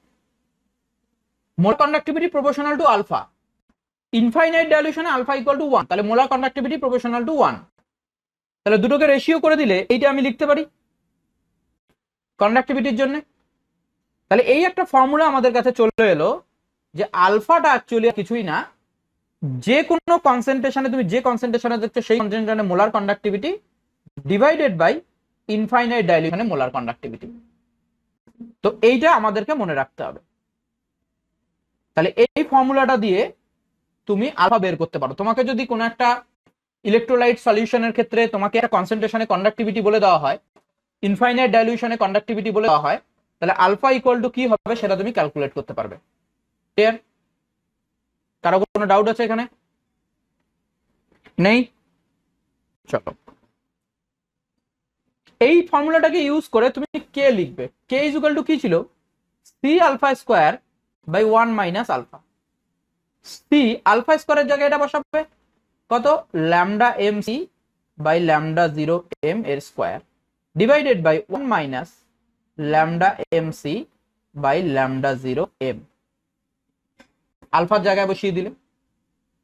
molar conductivity proportional to alpha, infinite ডাইলিউশনে আলফা ইকুয়াল টু 1, তাহলে মোলার কন্ডাক্টিভিটি প্রপোর্শনাল টু 1। তাহলে দুটোকে রেশিও করে দিলে এইটা আমি লিখতে পারি কন্ডাক্টিভিটির জন্য। তাহলে এই একটা ফর্মুলা আমাদের কাছে চলে এলো যে আলফাটা অ্যাকচুয়ালি কিছুই না, যে কোনো কনসেন্ট্রেশনে তুমি যে কনসেন্ট্রেশনে দেখছো সেই কনসেন্ট্রেশনে molar conductivity divided by infinite ডাইলিউশনে মোলার কন্ডাক্টিভিটি। তো এইটা আমাদেরকে মনে রাখতে হবে। তাহলে এই ফর্মুলাটা দিয়ে তুমি আলফা বের করতে পারো। তোমাকে যদি কোনো একটা ইলেকট্রোলাইট সলিউশনের ক্ষেত্রে তোমাকে একটা কনসেন্ট্রেশনে কন্ডাক্টিভিটি বলে দেওয়া হয়, ইনফাইনাইট ডাইলিউশনে কন্ডাক্টিভিটি বলে দেওয়া হয়, তাহলে আলফা ইকুয়াল টু কি হবে সেটা তুমি ক্যালকুলেট করতে পারবে। ক্লিয়ার? কারো কোনো ডাউট আছে এখানে? নেই? চলো, এই ফর্মুলাটাকে ইউজ করে তুমি কে লিখবে। কে ইজ ইকুয়াল টু কি ছিল? C alpha square by 1 minus alpha. C alpha স্কোয়ারের জায়গায় এটা বসাবে কত? Lambda M C by lambda 0 M এর square divided by 1 minus lambda M C by lambda 0 M. আলফার জায়গায় বসিয়ে দিলে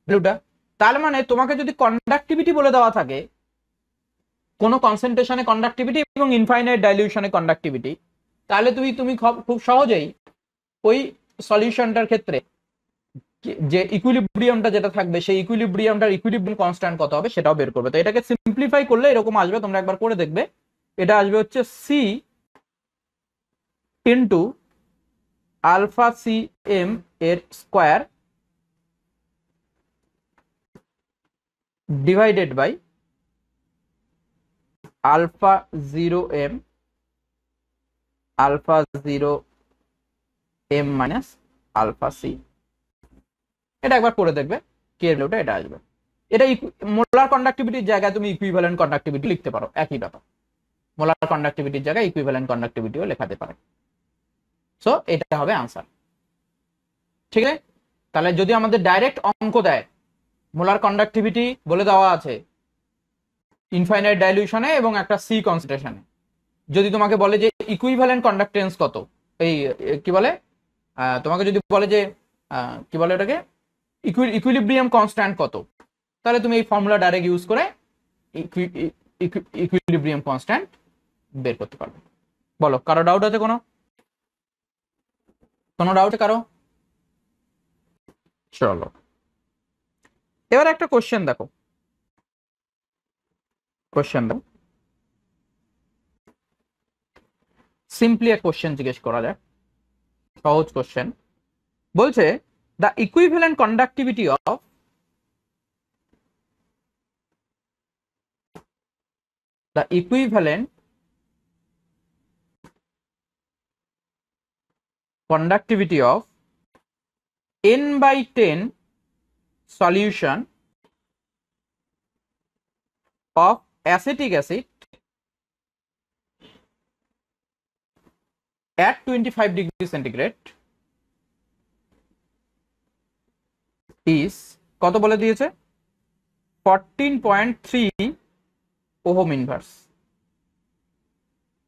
ভ্যালুটা। তার মানে তোমাকে যদি কন্ডাক্টিভিটি বলে দেওয়া থাকে, কোন কনসেন্ট্রেশনে কন্ডাক্টিভিটি এবং ইনফাইনাইট ডাইলিউশনে কন্ডাক্টিভিটি, তাহলে তুমি খুব সহজেই ওই সলিউশনটার ক্ষেত্রে যে ইকুইলিব্রিয়ামটা যেটা থাকবে সেই ইকুইলিব্রিয়ামটার ইকুইলিব্রিয়াম কনস্ট্যান্ট কত হবে সেটাও বের করবে। তো এটাকে সিম্পলিফাই করলে এরকম আসবে, তোমরা একবার করে দেখবে। এটা আসবে হচ্ছে C into alpha C M এর square divided by alpha 0 M alpha 0 M minus alpha C. এটা একবার করে দেখবে কে এর ভ্যালুটা এটা আসবে। এটা মোলার কন্ডাক্টিভিটির জায়গায় তুমি ইকুইভ্যালেন্ট কন্ডাক্টিভিটি লিখতে পারো, একই ব্যাপার। মোলার কন্ডাক্টিভিটির জায়গায় ইকুইভ্যালেন্ট কন্ডাক্টিভিটিও লেখাতে পারে। সো এটা হবে আনসার। ঠিক আছে? তাহলে যদি আমাদের ডাইরেক্ট অঙ্ক দেয়, মোলার কন্ডাক্টিভিটি বলে দেওয়া আছে ইনফাইনাইট ডাইলিউশনে এবং একটা সি কনসেন্ট্রেশনে, যদি তোমাকে বলে যে ইকুইভ্যালেন্ট কন্ডাক্টেন্স কত, এই কি বলে, তোমাকে যদি বলে যে কি বলে ওটাকে ইকুইলিব্রিয়াম কনস্ট্যান্ট কত, তাহলে তুমি এই ফর্মুলা ডাইরেক্ট ইউজ করে ইকুইলিব্রিয়াম কনস্ট্যান্ট বের করতে পারবে। বলো, কারো ডাউট আছে? কোনো ডাউট কারো? চলো, এবার একটা কোশ্চেন দেখো। কোশ্চেন দেখো, সিম্পলি এক কোশ্চেন জিজ্ঞেস করা যায়, সহজ কোশ্চেন। বলছে the equivalent conductivity of n by 10 solution of acetic acid at 25 degrees centigrade is কত বলে দিয়েছে? 14.3 ওহম ইনভার্স।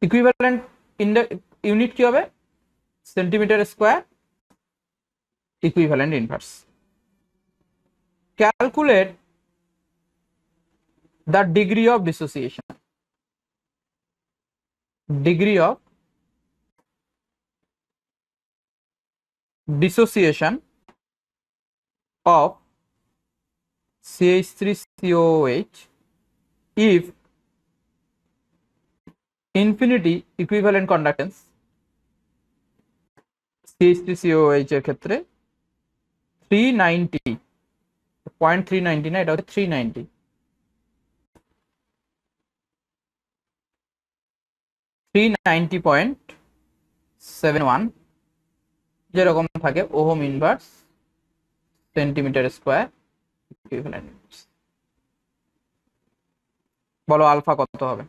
ইকুইভ্যালেন্ট ইউনিট কি হবে? Centimetre square equivalent inverse. Calculate the degree of dissociation. Degree of dissociation of CH3COOH if infinity equivalent conductance CH3COOH এর ক্ষেত্রে 390.390 না, এটা হচ্ছে 390 390.71 যেরকম থাকে ohm inverse centimetre square equivalent inverse. বলো আলফা কত হবে?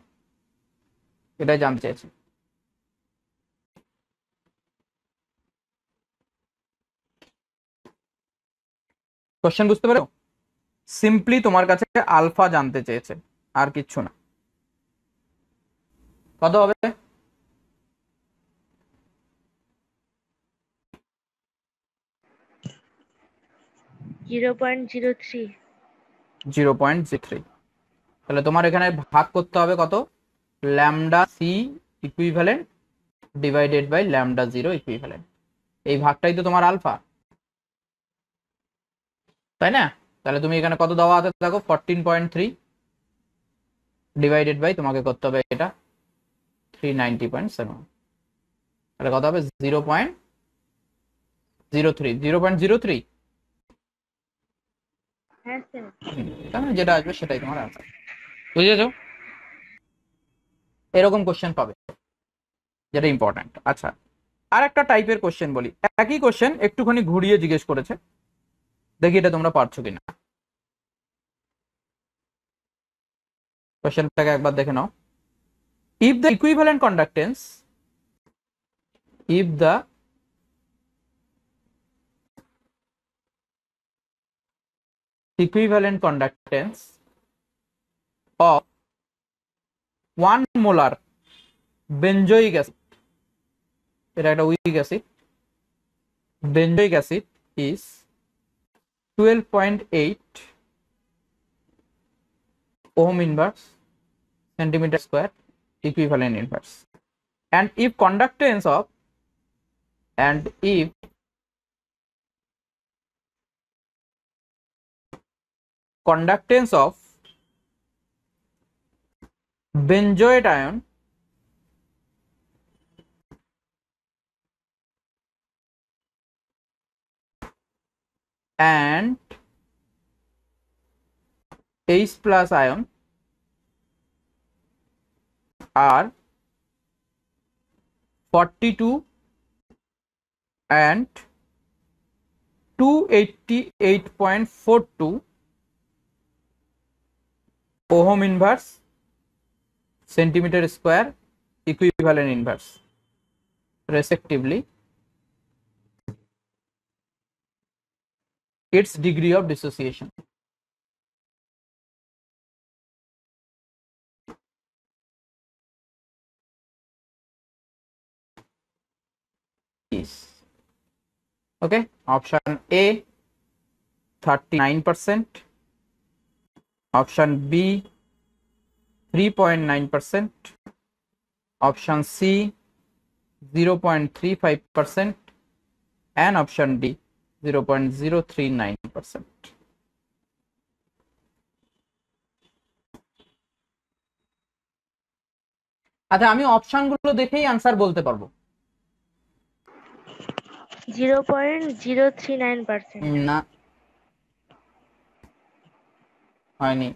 এটাই জানতে চাইছি। কোশ্চেন বুঝতে পারো? সিম্পলি তোমার কাছে আলফা জানতে চেয়েছে, আর কিচ্ছু না। কত হবে? 0.03। 0.03। তাহলে তোমার এখানে ভাগ করতে হবে কত? Lambda C equivalent divided by lambda zero equivalent. এই ভাগটাই তো তোমার আলফা, তাই না? তাহলে তুমি এখানে কত দেওয়া আছে দেখো, 14.3 ডিভাইডেড বাই তোমাকে করতে হবে এটা 390.7। তাহলে কত হবে? 0.03। 0.03, হ্যাঁ স্যার। তার মানে যেটা আসবে সেটাই তোমার আনসার। বুঝেছো? এরকম কোশ্চেন পাবে যেটা ইম্পর্টেন্ট। আচ্ছা, আর একটা টাইপের কোশ্চেন বলি, একই কোশ্চেন একটুখানি ঘুরিয়ে জিজ্ঞেস করেছে, দেখি এটা তোমরা পারছো কিনা। কোশ্চেনটাকে একবার দেখে নাও। If the equivalent conductance, if the equivalent conductance of 1 molar benzoic acid, এটা একটা week acid, benzoic acid is 12.8 ohm inverse centimeter square equivalent inverse, and if conductance of benzoate ion and H plus ion are 42 and 288.42 ohm inverse centimeter square equivalent inverse respectively, its degree of dissociation is, okay, option A 39%, option B 3.9%, option C 0.35%, and option D 0.039%. আচ্ছা, আমি অপশনগুলো দেখেই আনসার বলতে পারবো। 0.039%। না, হয়নি।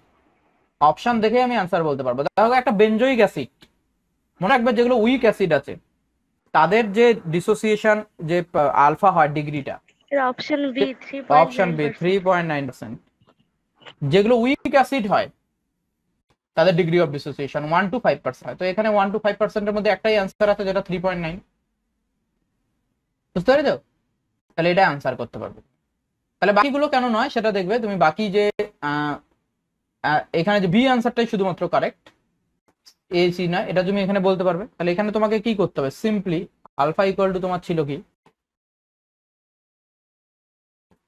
অপশন দেখে আমি আনসার বলতে পারবো। দেখো, একটা বেনজোইক অ্যাসিড, মনে রাখবে যেগুলো উইক অ্যাসিড আছে তাদের যে ডিসোসিয়েশন যে আলফা হয় ডিগ্রিটা, অপশন বি অপশন বি 3.9%। 3.9%। যেগুলো উইক অ্যাসিড হয় তাদের ডিগ্রি অফ ডিসোসিয়েশন 1 to 5% হয়। তো এখানে 1 to 5% এর মধ্যে একটাই অ্যান্সার আছে যেটা 3.9। বুঝতে পেরেছো? তাহলে এটা অ্যান্সার করতে পারবে। তাহলে বাকিগুলো কেন নয় সেটা দেখবে তুমি। বাকি যে এখানে যে বি অ্যান্সারটাই শুধুমাত্র কারেক্ট, এ সি না, এটা তুমি এখানে বলতে পারবে। তাহলে এখানে তোমাকে কি করতে হবে? সিম্পলি আলফা ইকুয়াল টু তোমার ছিল কি,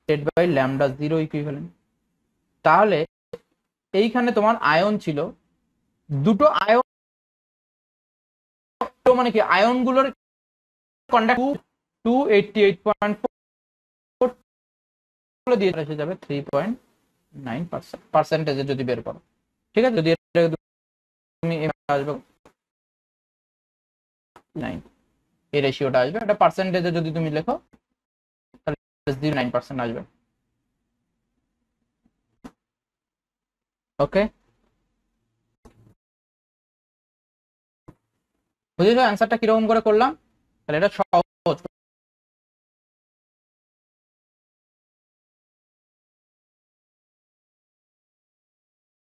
divided by lambda zero equivalent. তাহলে এইখানে তোমার আয়ন ছিল দুটো আয়ন, মানে কি আয়নগুলোর কন্ডাক্ট 288.4 দিয়ে এসে যাবে 3.9% পার্সেন্টেজে যদি বের করো। ঠিক আছে, যদি তুমি আসবে 9, এই রেশিওটা আসবে। এটা পার্সেন্টেজে যদি তুমি লেখো তাহলে 9% আসবে। ওকে, বুঝেছো অ্যান্সারটা কিরকম করে করলাম? তাহলে এটা